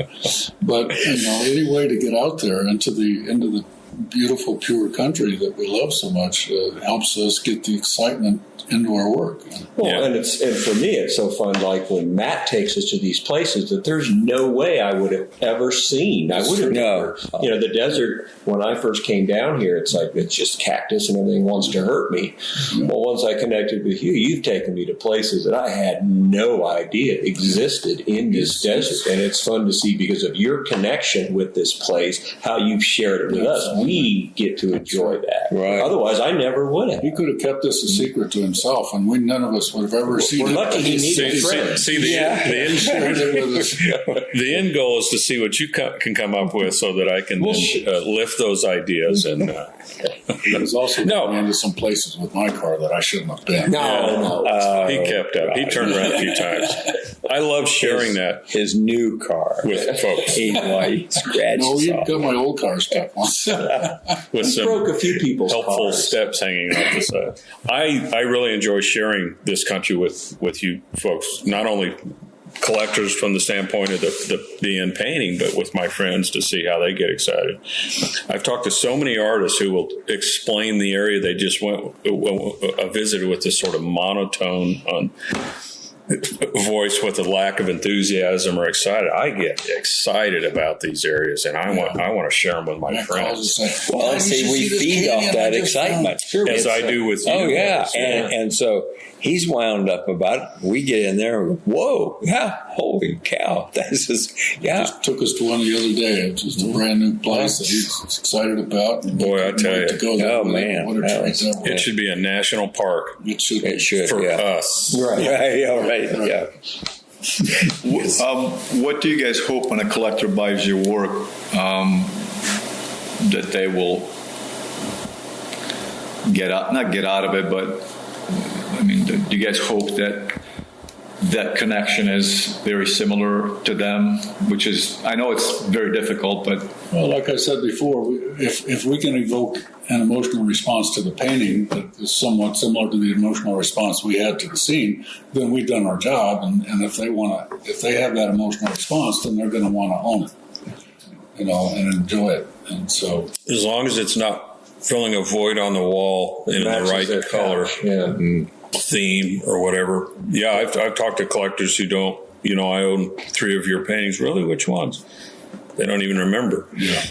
But any way to get out there into the beautiful, pure country that we love so much helps us get the excitement into our work. Well, and for me, it's so fun. Like when Matt takes us to these places that there's no way I would have ever seen. I would have never. The desert. When I first came down here, it's like it's just cactus and everything wants to hurt me. Yeah. Well, once I connected with you, you've taken me to places that I had no idea existed in this desert, and it's fun to see because of your connection with this place, how you've shared it with us. We get to enjoy that. Right. Otherwise, I never would have. He could have kept this a secret to himself, and none of us would have ever seen it. We're lucky he needed friends. The end goal is to see what you can come up with, so that I can lift those ideas. And he was also going into some places with my car that I shouldn't have been. He kept up. He turned around a few times. I love sharing his new car with folks. He scratched. No, you got my old car stuck once. With some broke a few people's helpful cars. Steps hanging off the side. I really enjoy sharing this country with you folks, not only collectors from the standpoint of the end painting, but with my friends to see how they get excited. I've talked to so many artists who will explain the area they just visited with this sort of monotone voice with a lack of enthusiasm or excited. I get excited about these areas, and I want to share them with my friends. Well, see, we feed off that excitement, as I do with you. Oh yeah, and so he's wound up about it. We get in there and go, whoa, yeah, holy cow, this is, yeah. Just took us to one the other day. It's just a brand new place that he's excited about. And Boy, I tell you. to go there. Oh, What a- man. what a treat that was. It should be a national park It should be. It should, for yeah. us. Right, yeah, right, yeah. What do you guys hope when a collector buys your work, that they will not get out of it, but I mean, do you guys hope that connection is very similar to them? Which is, I know it's very difficult, but Well, like I said before, if we can evoke an emotional response to the painting that is somewhat similar to the emotional response we had to the scene, then we've done our job. And if they have that emotional response, then they're going to want to own it, and enjoy it. And so, As long as it's not filling a void on the wall in the Matches right their color, couch, yeah. theme, or whatever. Yeah, I've talked to collectors who don't, I own 3 of your paintings. Really? Which ones? They don't even remember. yeah.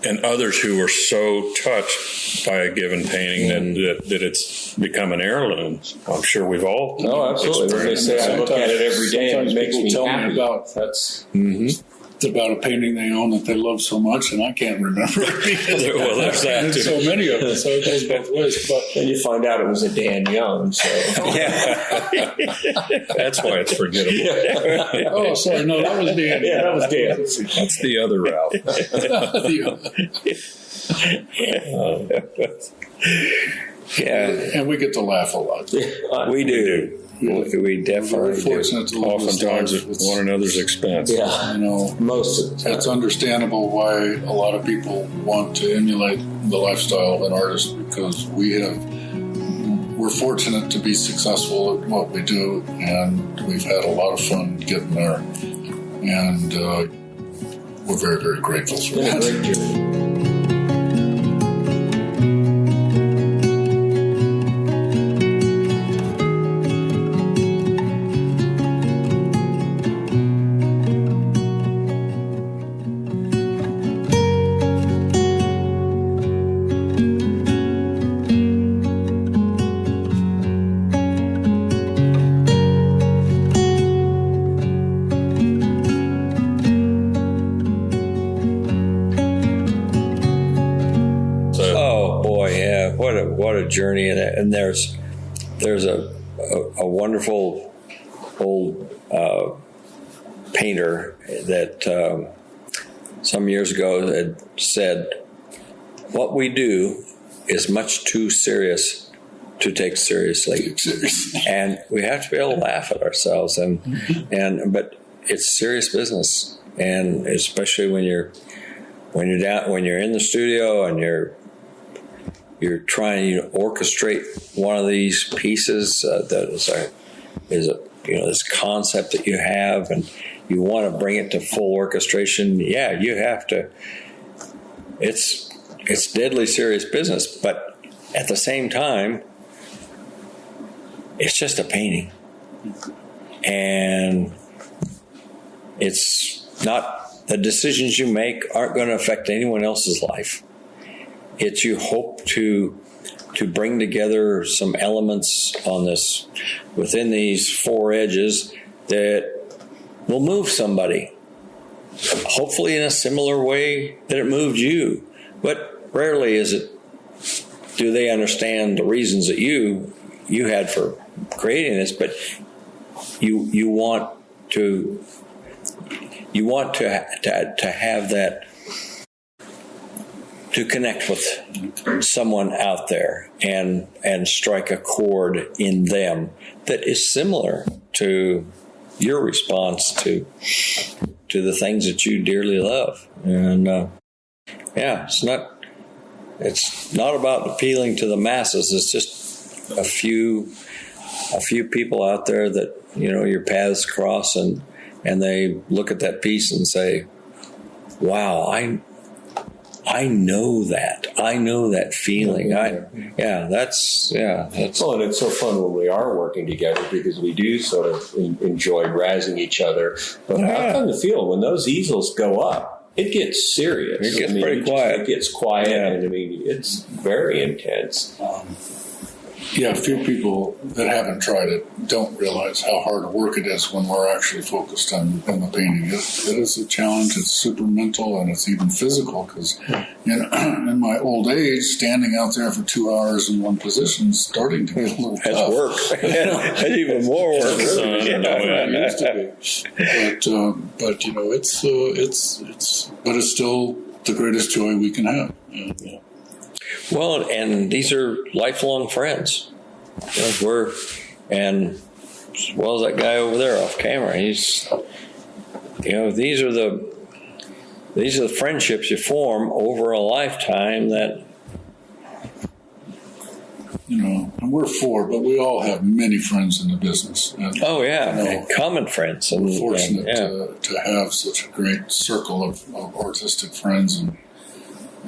And others who are so touched by a given painting that it's become an heirloom. I'm sure we've all. Oh, absolutely. When they say I look at it every day and it Sometimes makes people me tell me happy. about- That's about a painting they own that they love so much, and I can't remember it because Well, there's that, there's too. so many of them. So it goes both ways. But and you find out it was a Dan Young. So That's why it's forgettable. oh, sorry, no, that was Dan. Yeah, that was Dan. That's the other Ralph. Yeah, And we get to laugh a lot. we do. We definitely We're do. fortunate to live this Oftentimes life. at It's- one another's expense. yeah, most of the time. It's understandable why a lot of people want to emulate the lifestyle of an artist because we're fortunate to be successful at what we do, and we've had a lot of fun getting there, and we're very, very grateful for Been a that. great journey. Oh boy, yeah! What a journey, and there's a wonderful old painter that some years ago had said, "What we do is much too serious to take seriously," and we have to be able to laugh at ourselves, but it's serious business, and especially when you're in the studio and you're trying to orchestrate one of these pieces that is this concept that you have, and you want to bring it to full orchestration. Yeah, you have to. It's deadly serious business, but at the same time, it's just a painting, and it's not. The decisions you make aren't going to affect anyone else's life. It's you hope to bring together some elements on this within these 4 edges that will move somebody, hopefully in a similar way that it moved you. But rarely do they understand the reasons that you had for creating this. But you want to have that, to connect with someone out there and strike a chord in them that is similar to your response to the things that you dearly love. And it's not about appealing to the masses. It's just a few people out there that your paths cross, and they look at that piece and say, "Wow, I know that. I know that feeling." That's. Well, and it's so fun when we are working together because we do sort of enjoy razzing each other. But I kind of feel when those easels go up, it gets serious. It gets pretty quiet. It gets quiet, and it's very intense. Yeah, few people that haven't tried it don't realize how hard work it is when we're actually focused on the painting. It is a challenge. It's super mental and it's even physical because, in my old age, standing out there for 2 hours in one position is starting to get a little That's tough. work. That's even more work. It used to be. But it's still the greatest joy we can have. Yeah. Well, and these are lifelong friends. And as well as that guy over there off camera, he's, these are the friendships you form over a lifetime that. And we're 4, but we all have many friends in the business. And, and common friends. And we're fortunate to have such a great circle of artistic friends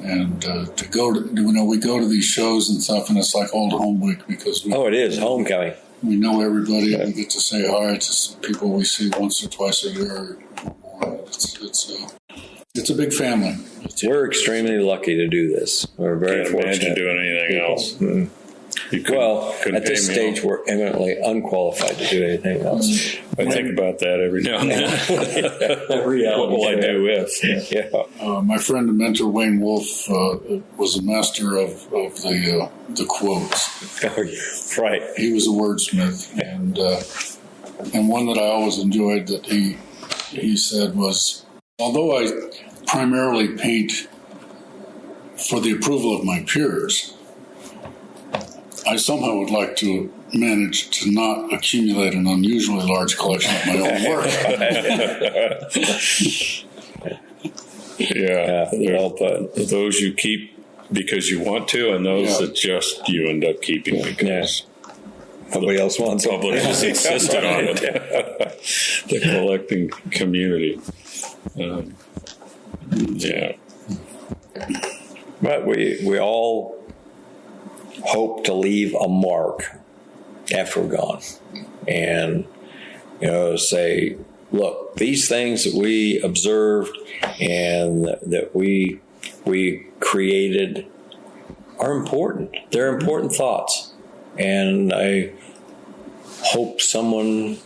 and to go to, we go to these shows and stuff, and it's like old home week because it is homecoming. We know everybody, and we get to say hi to some people we see once or twice a year. It's a big family. We're extremely lucky to do this. We're very Can't fortunate. imagine doing anything else. Mm-hmm. At this stage, we're eminently unqualified to do anything else. I think about that every now and then. What will I do if? My friend and mentor Wayne Wolf was a master of the quotes. Right. He was a wordsmith, and one that I always enjoyed that he said was, although I primarily paint for the approval of my peers, I somehow would like to manage to not accumulate an unusually large collection of my own work. Well put. Those you keep because you want to, and those that just you end up keeping because nobody else wants it. Publishers insisted on it. The collecting community. But we all hope to leave a mark after we're gone, and say, look, these things that we observed and that we created are important. They're important thoughts, and I hope someone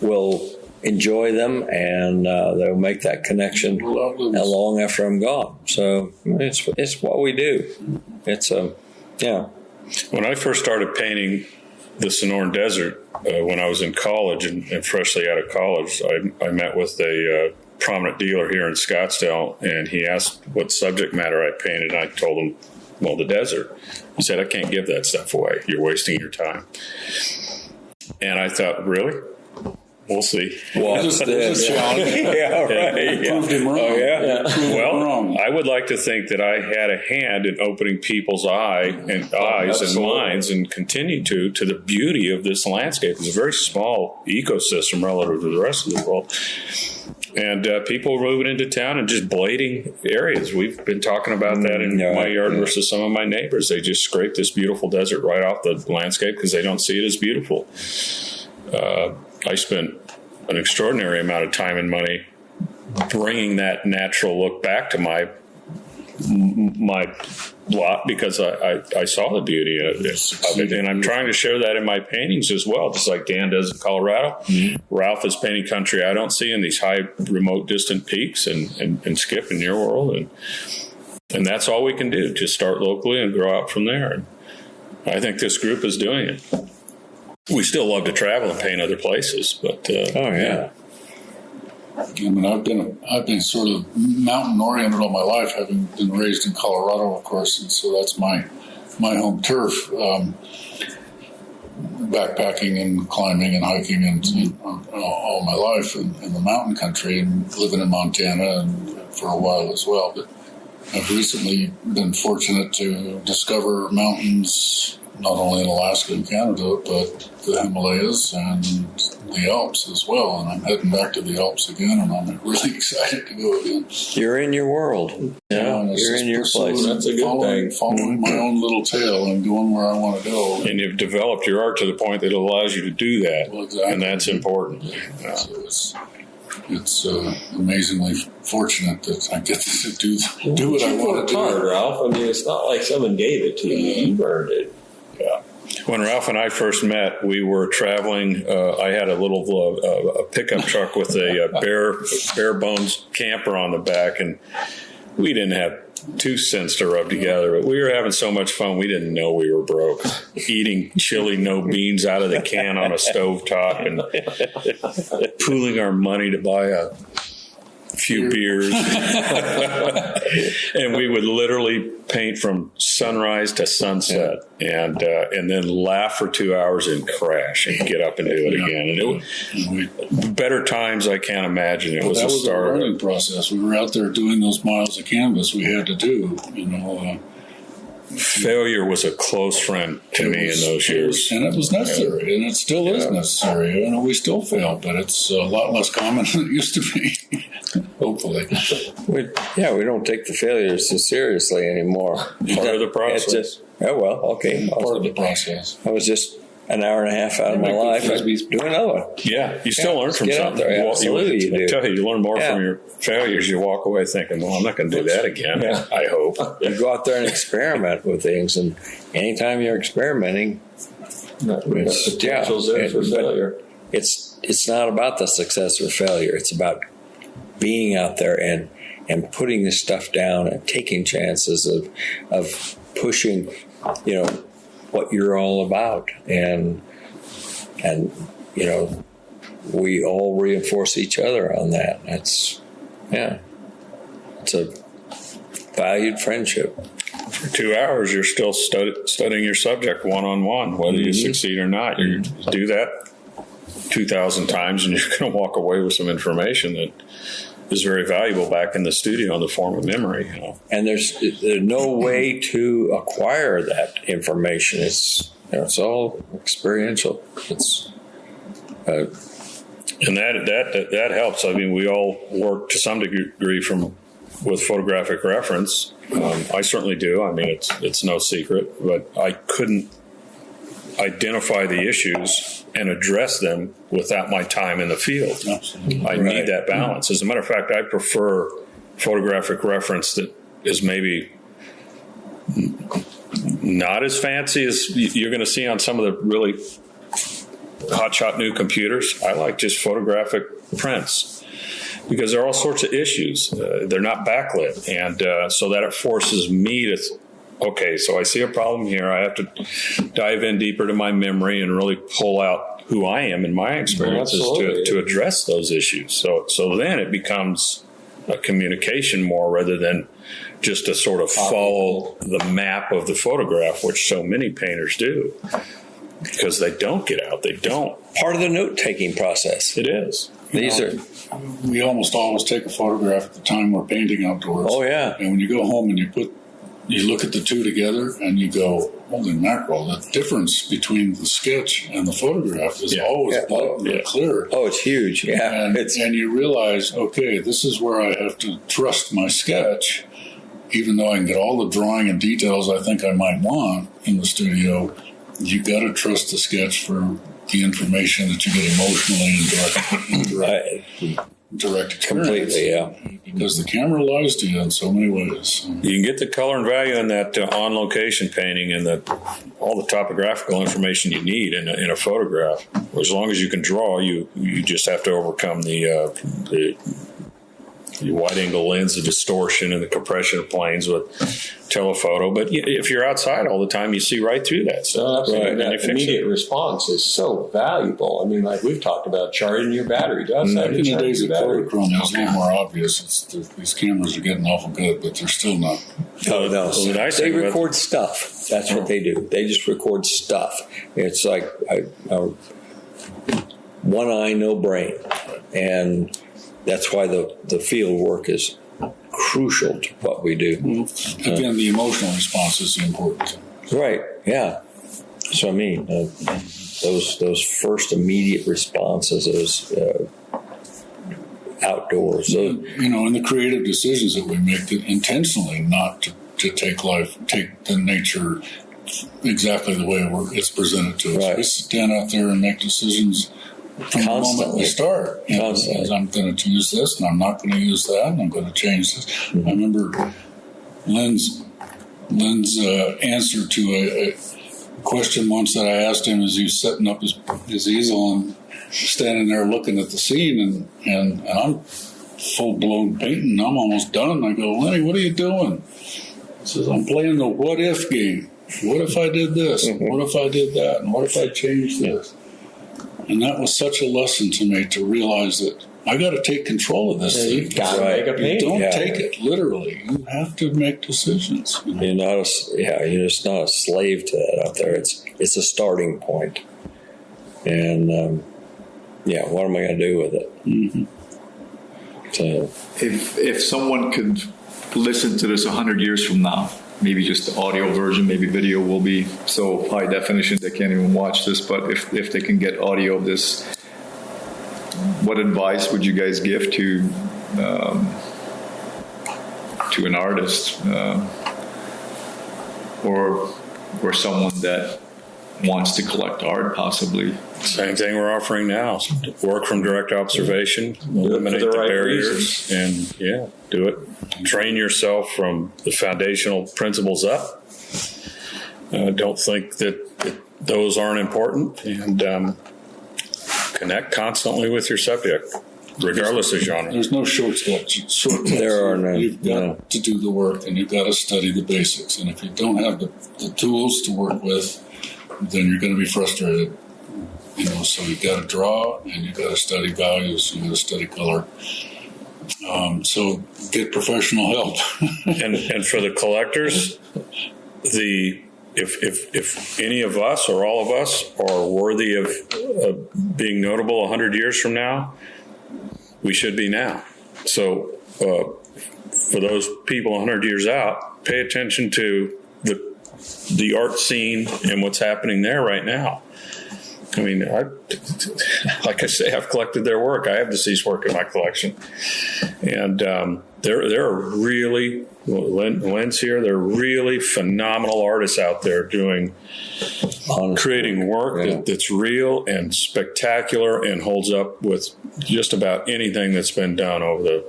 will enjoy them and they'll make that connection long after I'm gone. So it's what we do. It's When I first started painting the Sonoran Desert, when I was in college and freshly out of college, I met with a prominent dealer here in Scottsdale, and he asked what subject matter I painted, and I told him, well, the desert. He said, I can't give that stuff away. You're wasting your time. And I thought, really? We'll see. Well, this is a challenge. Proved him wrong. Well, I would like to think that I had a hand in opening people's eyes and minds, and continue to the beauty of this landscape. It's a very small ecosystem relative to the rest of the world. And people moving into town and just blading areas. We've been talking about that in my yard versus some of my neighbors. They just scrape this beautiful desert right off the landscape because they don't see it as beautiful. I spent an extraordinary amount of time and money bringing that natural look back to my lot because I saw the beauty of it, and I'm trying to share that in my paintings as well, just like Dan does in Colorado. Mm-hmm. Ralph is painting country I don't see in these high, remote, distant peaks, and Skip in your world, and that's all we can do, just start locally and grow out from there. And I think this group is doing it. We still love to travel and paint other places, but I mean, I've been sort of mountain oriented all my life, having been raised in Colorado, of course, and so that's my home turf. Backpacking and climbing and hiking and all my life in the mountain country, and living in Montana and for a while as well. But I've recently been fortunate to discover mountains not only in Alaska and Canada, but the Himalayas and the Alps as well. And I'm heading back to the Alps again, and I'm really excited to go again. You're in your world. You're in your place. That's a good thing. Following my own little tail and going where I want to go. And you've developed your art to the point that it allows you to do that. Well, exactly. And that's important. Yeah. So it's amazingly fortunate that I get to do what I want to do. Hard, Ralph. I mean, it's not like someone gave it to you. You earned it. Yeah, When Ralph and I first met, we were traveling. I had a little a pickup truck with a bare bones camper on the back, and we didn't have 2 cents to rub together, but we were having so much fun we didn't know we were broke. Eating chili no beans out of the can on a stovetop and pooling our money to buy a few beers. And we would literally paint from sunrise to sunset and then laugh for 2 hours and crash and get up and do it again. And it was better times I can't imagine. It was that a was a start. learning process. We were out there doing those miles of canvas we had to do, Failure was a close friend to me in those years. And it was necessary, and it still is necessary. We still fail, but it's a lot less common than it used to be, hopefully. We don't take the failures so seriously anymore. Part of the process. Okay. Part of the process. I was just an hour and a half out of my life. I'd be doing another one. Yeah, you still learn from get out something. there. Absolutely, you do. I tell you learn more from your failures. You walk away thinking, well, I'm not going to do that again, I hope. You go out there and experiment with things, and anytime you're experimenting, Potential's there for failure. It's not about the success or failure. It's about being out there and putting this stuff down and taking chances of pushing, what you're all about, and we all reinforce each other on that. It's a valued friendship. For 2 hours, you're still studying your subject one-on-one, whether you succeed or not. You do that 2,000 times, and you're going to walk away with some information that is very valuable back in the studio in the form of memory. And there's no way to acquire that information. It's all experiential. And that helps. I mean, we all work to some degree with photographic reference. I certainly do. I mean, it's no secret, but I couldn't identify the issues and address them without my time in the field. Absolutely. I need that balance. As a matter of fact, I prefer photographic reference that is maybe not as fancy as you're going to see on some of the really hotshot new computers. I like just photographic prints because there are all sorts of issues. They're not backlit, and so that it forces me to okay, so I see a problem here. I have to dive in deeper to my memory and really pull out who I am and my experiences to address those issues. So then it becomes a communication more rather than just to sort of follow the map of the photograph, which so many painters do, because they don't get out. They don't. Part of the note-taking process. It is. We almost always take a photograph at the time we're painting outdoors. Oh, yeah. And when you go home and you look at the two together and you go, holy mackerel, the difference between the sketch and the photograph is always clear. Oh, it's huge. Yeah. And you realize, okay, this is where I have to trust my sketch, even though I can get all the drawing and details I think I might want in the studio. You got to trust the sketch for the information that you get emotionally and direct experience. Completely, yeah. Because the camera lies to you in so many ways. You can get the color and value in that on-location painting and all the topographical information you need in a photograph. As long as you can draw, you just have to overcome the wide-angle lens, the distortion, and the compression of planes with telephoto. But if you're outside all the time, you see right through that stuff. Absolutely. Right? That immediate response is so valuable. I mean, like we've talked about charging your battery. In the days of Kodachrome, it's a little more obvious. These cameras are getting awful good, but they're still not. Oh, no. They record stuff. That's what they do. They just record stuff. It's like one eye, no brain. And that's why the field work is crucial to what we do. Again, the emotional response is the important thing. Right, yeah. So I mean, those first immediate responses, those outdoors. And the creative decisions that we make intentionally not to take the nature exactly the way it's presented to us. Right. We stand out there and make decisions from the moment we start. I'm going to use this, and I'm not going to use that, and I'm going to change this. Mm-hmm. I remember Lynn's answer to question once that I asked him as he was setting up his easel and standing there looking at the scene, and I'm full-blown painting. I'm almost done. I go, Lenny, what are you doing? He says, I'm playing the what-if game. What if I did this? And what if I did that? And what if I changed this? And that was such a lesson to me to realize that I got to take control of this thing. You've got to make a painting. You don't take it literally. You have to make decisions. You know? You're just not a slave to that out there. It's a starting point. And what am I going to do with it? Mm-hmm. So, If someone could listen to this 100 years from now, maybe just the audio version, maybe video will be so high definition they can't even watch this, but if they can get audio of this, what advice would you guys give to an artist or someone that wants to collect art, possibly? Same thing we're offering now. Work from direct observation, eliminate the barriers, and do it. Train yourself from the foundational principles up. Don't think that those aren't important, and connect constantly with your subject, regardless of genre. There's no shortcuts. There are none. You've got to do the work, and you've got to study the basics. And if you don't have the tools to work with, then you're going to be frustrated. So you've got to draw, and you've got to study values, you've got to study color. So get professional help. and for the collectors, if any of us or all of us are worthy of being notable 100 years from now, we should be now. So for those people 100 years out, pay attention to the art scene and what's happening there right now. I mean, like I say, I've collected their work. I have deceased work in my collection. And there are really, Len's here, there are really phenomenal artists out there creating work that's real and spectacular and holds up with just about anything that's been done over the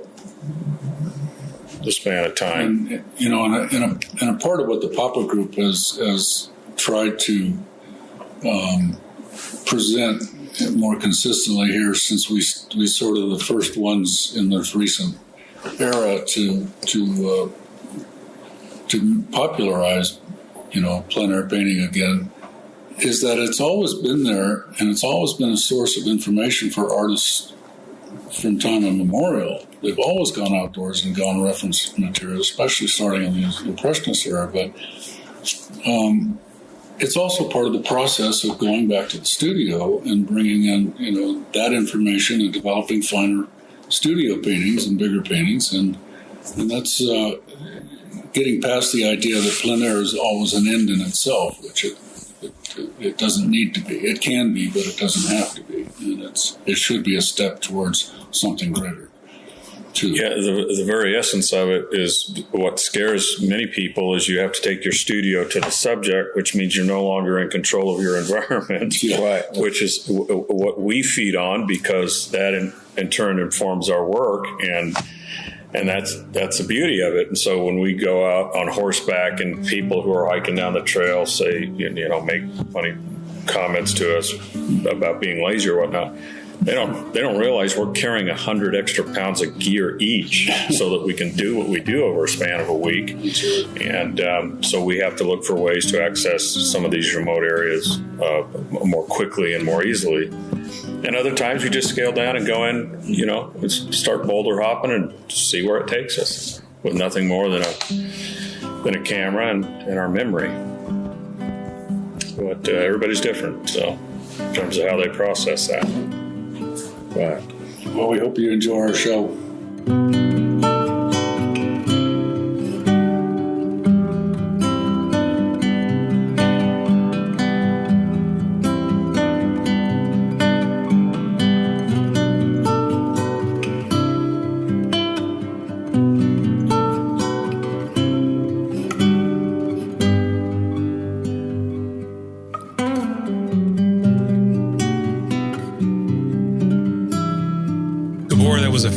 span of time. And a part of what the Papa Group has tried to present more consistently here, since we sort of the first ones in this recent era to popularize plein air painting again, is that it's always been there, and it's always been a source of information for artists from time immemorial. They've always gone outdoors and gone reference material, especially starting in the Impressionist era, but it's also part of the process of going back to the studio and bringing in, that information and developing finer studio paintings and bigger paintings, and that's getting past the idea that plein air is always an end in itself, which it doesn't need to be. It can be, but it doesn't have to be, and it should be a step towards something greater. Yeah, the very essence of it is what scares many people is you have to take your studio to the subject, which means you're no longer in control of your environment, right? Which is what we feed on, because that in turn informs our work, and that's the beauty of it. And so when we go out on horseback and people who are hiking down the trail say, make funny comments to us about being lazy or whatnot, they don't realize we're carrying 100 extra pounds of gear each so that we can do what we do over a span of a week. And so we have to look for ways to access some of these remote areas more quickly and more easily. And other times we just scale down and go in, start boulder hopping and see where it takes us with nothing more than a camera and our memory. But everybody's different, so in terms of how they process that. Right. Well, we hope you enjoy our show.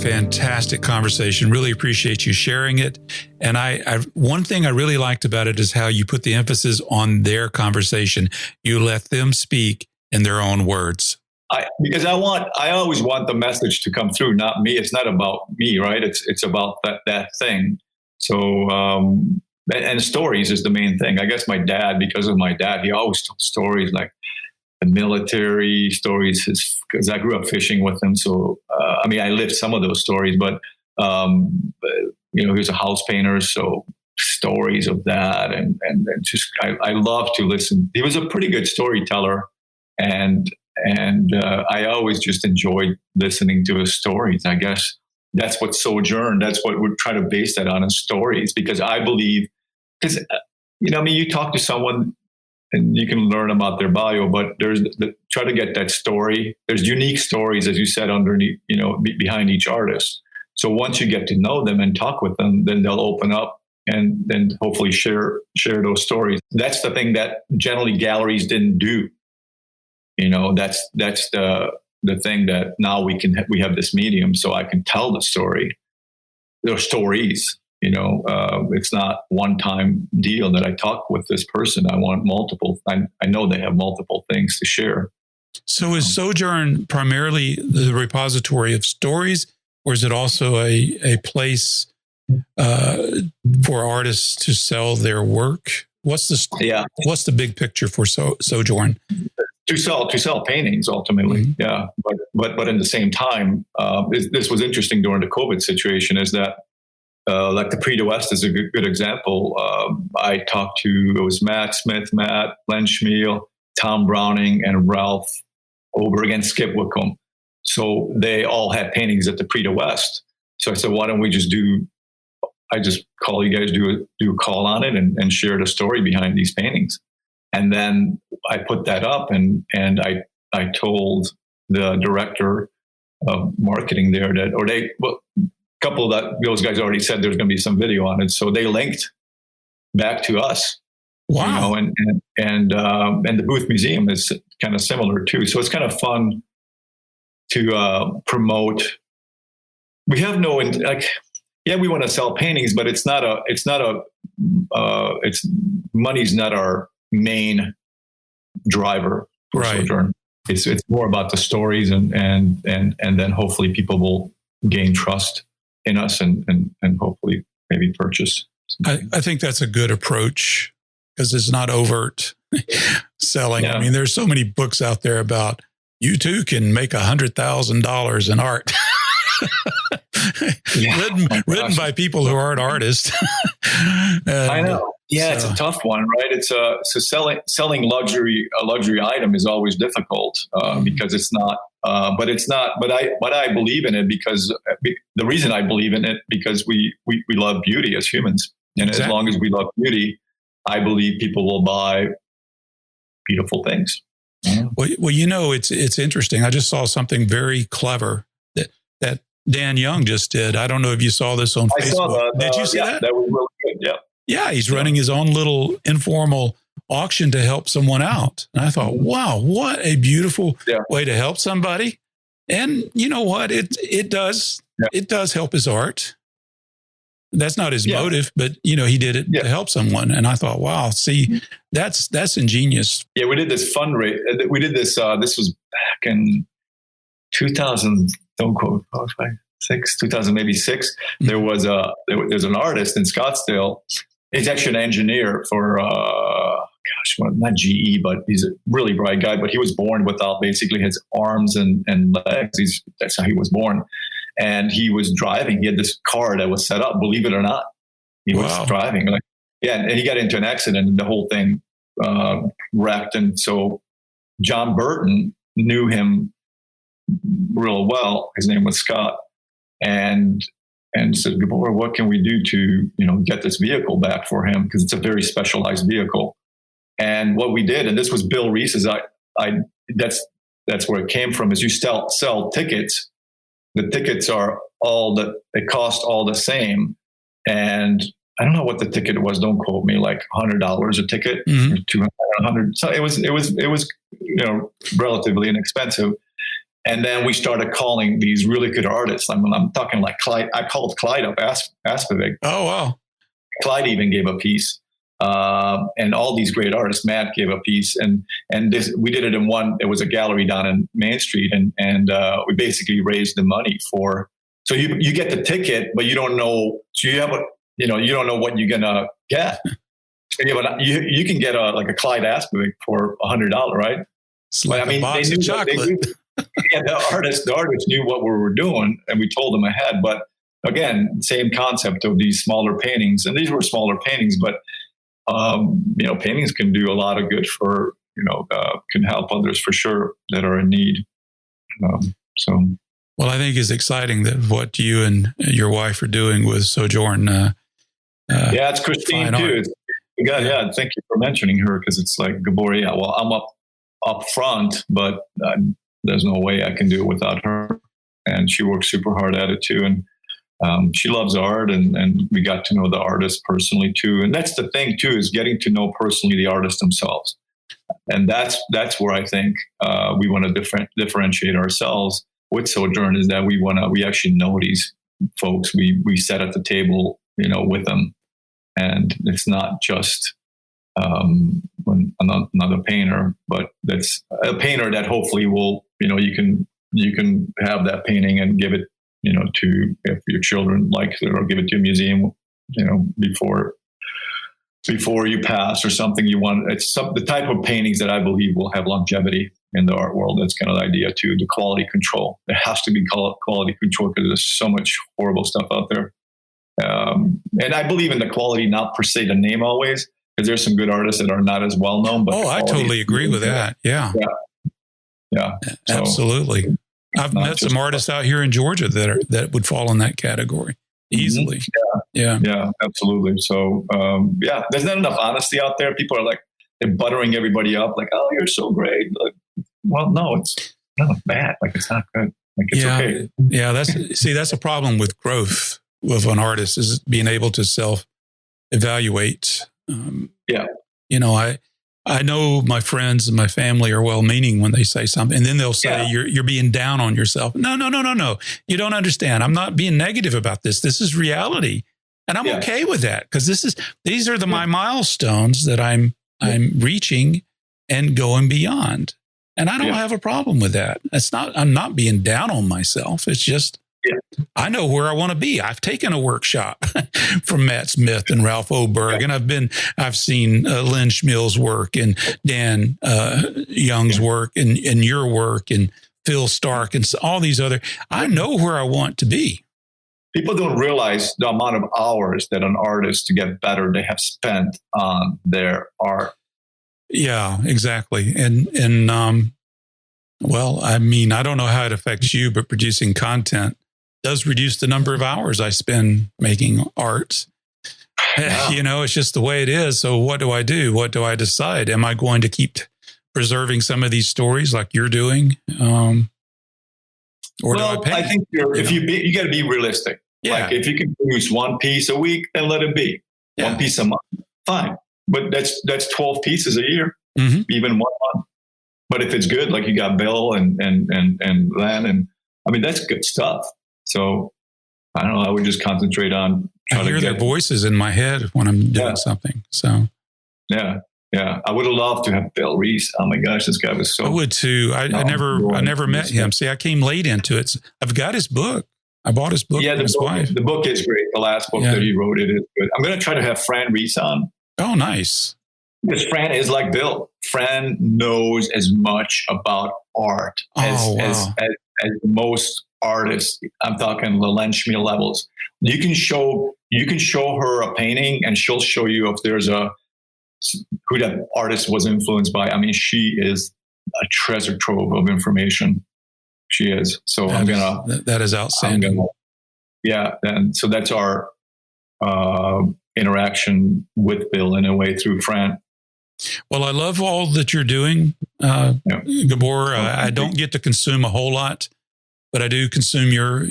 fantastic conversation. Really appreciate you sharing it. And one thing I really liked about it is how you put the emphasis on their conversation. You let them speak in their own words. Because I always want the message to come through, not me. It's not about me, right? It's about that thing. So, and stories is the main thing. I guess my dad, because of my dad, he always told stories like the military stories, because I grew up fishing with him. So, I lived some of those stories, but, he was a house painter. So stories of that. And just, I love to listen. He was a pretty good storyteller. And I always just enjoyed listening to his stories. I guess that's what Sojourn, that's what we're trying to base that on, is stories, because I believe, because, you talk to someone and you can learn about their bio, but try to get that story. There's unique stories, as you said, underneath, behind each artist. So once you get to know them and talk with them, then they'll open up and then hopefully share those stories. That's the thing that generally galleries didn't do. That's the thing that now we have this medium, so I can tell the story. There are stories, it's not one time deal that I talk with this person. I want multiple. I know they have multiple things to share. So is Sojourn primarily the repository of stories, or is it also a place for artists to sell their work? What's the big picture for Sojourn? To sell paintings ultimately. Mm-hmm. Yeah. But in the same time, this was interesting during the COVID situation, is that, like the Prix de West is a good example. I talked to, it was Matt Smith, Matt Lenschmiel, Tom Browning, and Ralph Oberg and Skip Whitcomb. So they all had paintings at the Prix de West. So I said, why don't we I just call you guys, do a call on it and share the story behind these paintings. And then I put that up and I told the director of marketing there a couple of those guys already said there's going to be some video on it. So they linked back to us. Wow. And the Booth Museum is kind of similar too. So it's kind of fun to promote. We have we want to sell paintings, but money's not our main driver for right. Sojourn. It's more about the stories and then hopefully people will gain trust in us and hopefully maybe purchase. I think that's a good approach, because it's not overt selling. Yeah. There's so many books out there about you too can make $100,000 in art. written by people who aren't artists. I know. Yeah, it's a tough one, right? It's so selling a luxury item is always difficult because it's not. But I believe in it because the reason I believe in it, because we love beauty as humans, and exactly. As long as we love beauty, I believe people will buy beautiful things. Well, it's interesting. I just saw something very clever that Dan Young just did. I don't know if you saw this on Facebook. Saw that. Did you see that? That was really good. Yeah. Yeah, he's running his own little informal auction to help someone out. And I thought, wow, what a beautiful way to help somebody. And you know what? It does help his art. That's not his motive, but he did it to help someone. And I thought, wow, see, that's ingenious. Yeah, we did this fundraiser. We did this. This was back in 2000. Don't quote 2006. There was there's an artist in Scottsdale. He's actually an engineer for not GE, but he's a really bright guy. But he was born without basically his arms and legs. That's how he was born. And he was driving. He had this car that was set up. Believe it or not, he was driving. And he got into an accident, and the whole thing wrecked. And so John Burton knew him real well. His name was Scott, and said, Gabor, what can we do to get this vehicle back for him, because it's a very specialized vehicle. And what we did, and this was Bill Reese's. That's where it came from. Is you sell tickets. The tickets are they cost all the same. And I don't know what the ticket was. Don't quote me. Like $100 a ticket, or $200. So it was relatively inexpensive. And then we started calling these really good artists. I'm talking like Clyde. I called Clyde up, Aspavik. Oh, wow. Clyde even gave a piece. And all these great artists, Matt gave a piece, and this, we did it in one. It was a gallery down in Main Street, and we basically raised the money for. So you get the ticket, but you don't know. So you have you don't know what you're gonna get. So you can get like a Clyde Aspavik for $100, right? It's like a box of chocolate. The artists knew what we were doing, and we told them ahead. But again, same concept of these smaller paintings, and these were smaller paintings, but paintings can do a lot of good for can help others for sure that are in need. Well, I think it's exciting that what you and your wife are doing with Sojourn. It's Christine too. Thank you for mentioning her, because it's like Gabor. Yeah, well, I'm up front, but there's no way I can do it without her. And she works super hard at it too. And she loves art, and we got to know the artists personally too. And that's the thing too, is getting to know personally the artists themselves. And that's where I think we want to differentiate ourselves with Sojourn, is that we actually know these folks. We sit at the table, with them, and it's not just another painter, but that's a painter that hopefully will, you can have that painting and give it, to, if your children like it, or give it to a museum, before you pass or something. You want, it's the type of paintings that I believe will have longevity in the art world. That's kind of the idea too. The quality control. There has to be quality control, because there's so much horrible stuff out there. And I believe in the quality, not per se the name always, because there's some good artists that are not as well known. But I totally agree with that. Yeah. Absolutely. I've met some artists out here in Georgia that would fall in that category easily. Mm-hmm. Yeah, absolutely. So, there's not enough honesty out there. People are like, they're buttering everybody up, like, oh, you're so great. Like, well, no, it's not bad. Like, it's not good. Like, it's okay. Yeah, that's a problem with growth of an artist, is being able to self-evaluate. I know my friends and my family are well-meaning when they say something, and then they'll say you're being down on yourself. No. You don't understand. I'm not being negative about this. This is reality, and I'm okay with that, because these are my milestones that I'm reaching and going beyond, and I don't have a problem with that. I'm not being down on myself. It's just I know where I want to be. I've taken a workshop from Matt Smith and Ralph Oberg, and I've seen Lynn Schmill's work, and Dan Young's work, and your work, and Phil Stark, and all these other. I know where I want to be. People don't realize the amount of hours that an artist, to get better, they have spent on their art. Yeah, exactly. And well, I mean, I don't know how it affects you, but producing content does reduce the number of hours I spend making art. Yeah. It's just the way it is. So what do I do? What do I decide? Am I going to keep preserving some of these stories like you're doing? Or do I paint? I think you got to be realistic. Yeah. Like, if you can produce one piece a week, then let it be. Yeah. One piece a month, fine. But that's 12 pieces a year, even 1 month. But if it's good, like you got Bill and Len, and I mean, that's good stuff. So I don't know. I would just concentrate on. I hear their voices in my head when I'm doing something. So yeah. I would have loved to have Bill Reese. Oh my gosh, this guy was so. I would too. I never met him. See, I came late into it. I've got his book. I bought his book. Yeah, his wife. The book is great. The last book that he wrote, it is good. I'm going to try to have Fran Reese on. Oh, nice. Because Fran is like Bill. Fran knows as much about art as most artists. I'm talking the Len Schmiel levels. You can show her a painting, and she'll show you if there's who that artist was influenced by. I mean, she is a treasure trove of information. She is. So that is outstanding. And so that's our interaction with Bill in a way through Fran. Well, I love all that you're doing, Gabor. I don't get to consume a whole lot, but I do consume your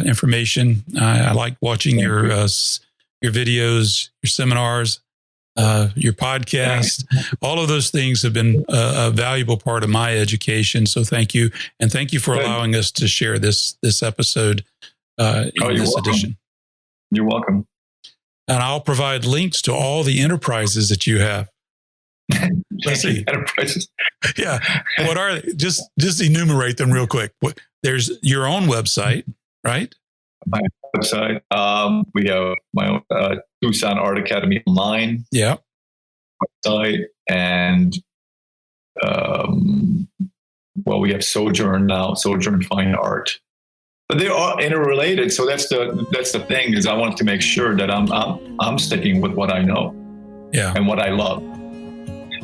information. I like watching your videos, your seminars. your podcast. All of those things have been a valuable part of my education. So thank you. And thank you for allowing us to share this episode in this edition. You're welcome. And I'll provide links to all the enterprises that you have. Let's see. Enterprises. Yeah. What are they? Just enumerate them real quick. There's your own website, right? My website. We have my own Tucson Art Academy online. Yeah. Website. And we have Sojourn now, Sojourn Fine Art. But they're all interrelated. So that's the thing, is I want to make sure that I'm sticking with what I know. Yeah. And what I love.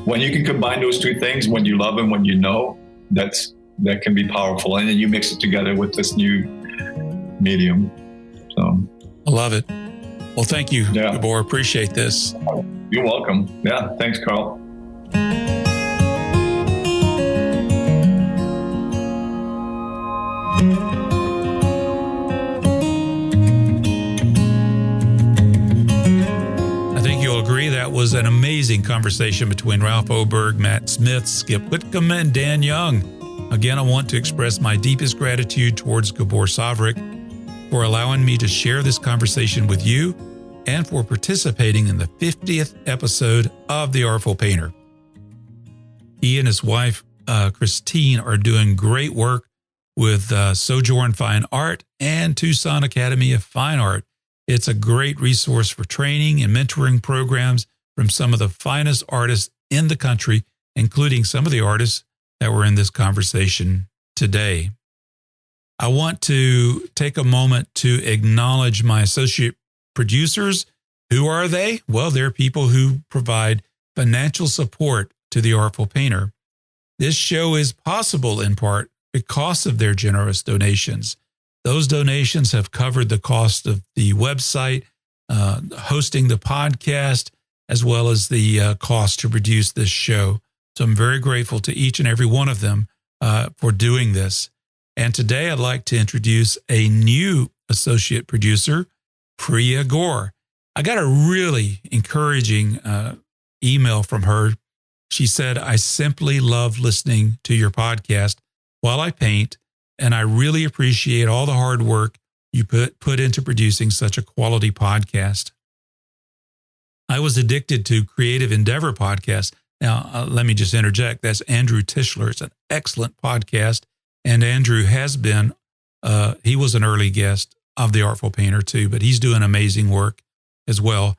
When you can combine those two things, when you love and when you know, that can be powerful. And then you mix it together with this new medium. So I love it. Well, thank you, Gabor. Appreciate this. You're welcome. Yeah. Thanks, Carl. That was an amazing conversation between Ralph Oberg, Matt Smith, Skip Whitcomb, and Dan Young. Again, I want to express my deepest gratitude towards Gabor Svagrik for allowing me to share this conversation with you and for participating in the 50th episode of The Artful Painter. He and his wife, Christine, are doing great work with Sojourn Fine Art and Tucson Academy of Fine Art. It's a great resource for training and mentoring programs from some of the finest artists in the country, including some of the artists that were in this conversation today. I want to take a moment to acknowledge my associate producers. Who are they? Well, they're people who provide financial support to The Artful Painter. This show is possible in part because of their generous donations. Those donations have covered the cost of the website, hosting the podcast, as well as the cost to produce this show. So I'm very grateful to each and every one of them for doing this. And today I'd like to introduce a new associate producer, Priya Gore. I got a really encouraging email from her. She said, "I simply love listening to your podcast while I paint, and I really appreciate all the hard work you put into producing such a quality podcast. I was addicted to Creative Endeavor podcast." Now, let me just interject. That's Andrew Tischler. It's an excellent podcast. And Andrew has been, he was an early guest of The Artful Painter too, but he's doing amazing work as well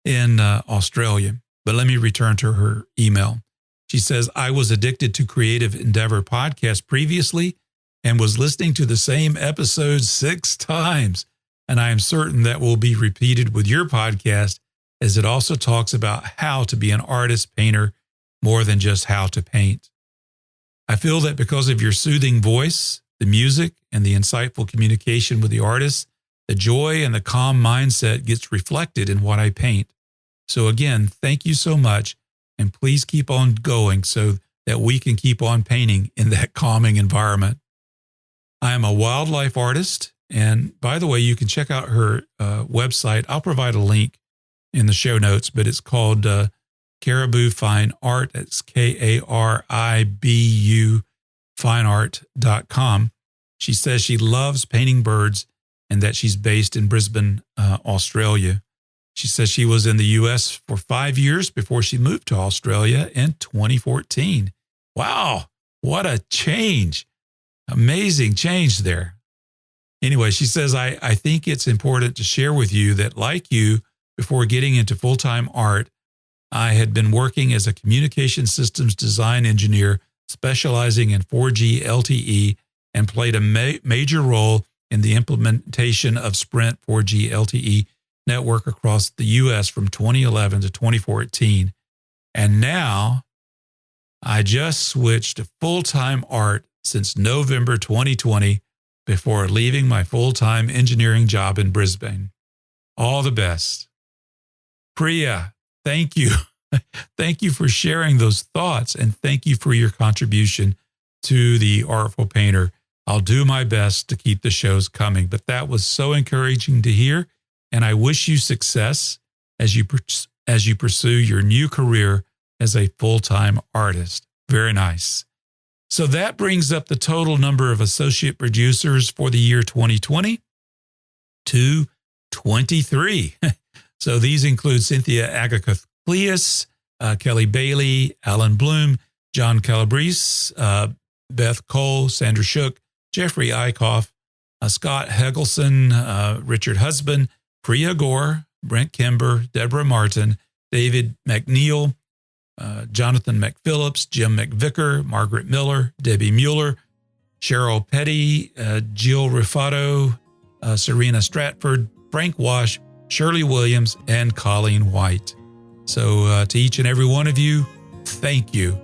in Australia. But let me return to her email. She says, "I was addicted to Creative Endeavor podcast previously and was listening to the same episode 6 times. And I am certain that will be repeated with your podcast, as it also talks about how to be an artist painter more than just how to paint. I feel that because of your soothing voice, the music, and the insightful communication with the artists, the joy and the calm mindset gets reflected in what I paint. So again, thank you so much, and please keep on going so that we can keep on painting in that calming environment." I am a wildlife artist, and by the way, you can check out her website. I'll provide a link in the show notes, but it's called Caribou Fine Art. It's KARIBU fineart.com. She says she loves painting birds and that she's based in Brisbane, Australia. She says she was in the U.S. for 5 years before she moved to Australia in 2014. Wow, what a change. Amazing change there. Anyway, she says, I think it's important to share with you that, like you, before getting into full-time art, I had been working as a communication systems design engineer specializing in 4G LTE and played a major role in the implementation of Sprint 4G LTE network across the U.S. from 2011 to 2014. And now I just switched to full-time art since November 2020 before leaving my full-time engineering job in Brisbane. All the best. Priya, thank you. Thank you for sharing those thoughts, and thank you for your contribution to The Artful Painter. I'll do my best to keep the shows coming, but that was so encouraging to hear, and I wish you success as you as you pursue your new career as a full-time artist. Very nice. So that brings up the total number of associate producers for the year 2020 to 23. So these include Cynthia Agathocleus, Kelly Bailey, Alan Bloom, John Calabrese, Beth Cole, Sandra Shook, Jeffrey Eichhoff, Scott Hegelson, Richard Husband, Priya Gore, Brent Kimber, Deborah Martin, David McNeil, Jonathan McPhillips, Jim McVicker, Margaret Miller, Debbie Mueller, Cheryl Petty, Jill Rufato, Serena Stratford, Frank Wash, Shirley Williams, and Colleen White. So to each and every one of you, thank you.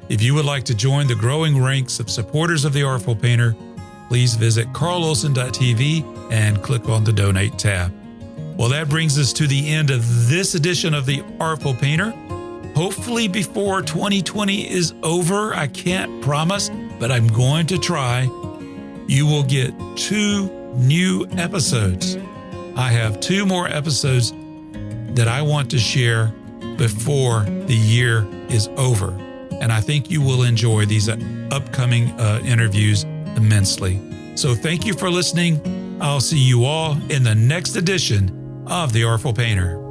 If you would like to join the growing ranks of supporters of the Artful Painter, please visit carlolson.tv and click on the Donate tab. Well, that brings us to the end of this edition of the Artful Painter. Hopefully before 2020 is over. I can't promise, but I'm going to try. You will get 2 new episodes. I have 2 more episodes that I want to share before the year is over. And I think you will enjoy these upcoming interviews immensely. So thank you for listening. I'll see you all in the next edition of The Artful Painter.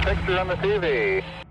Picture on the TV.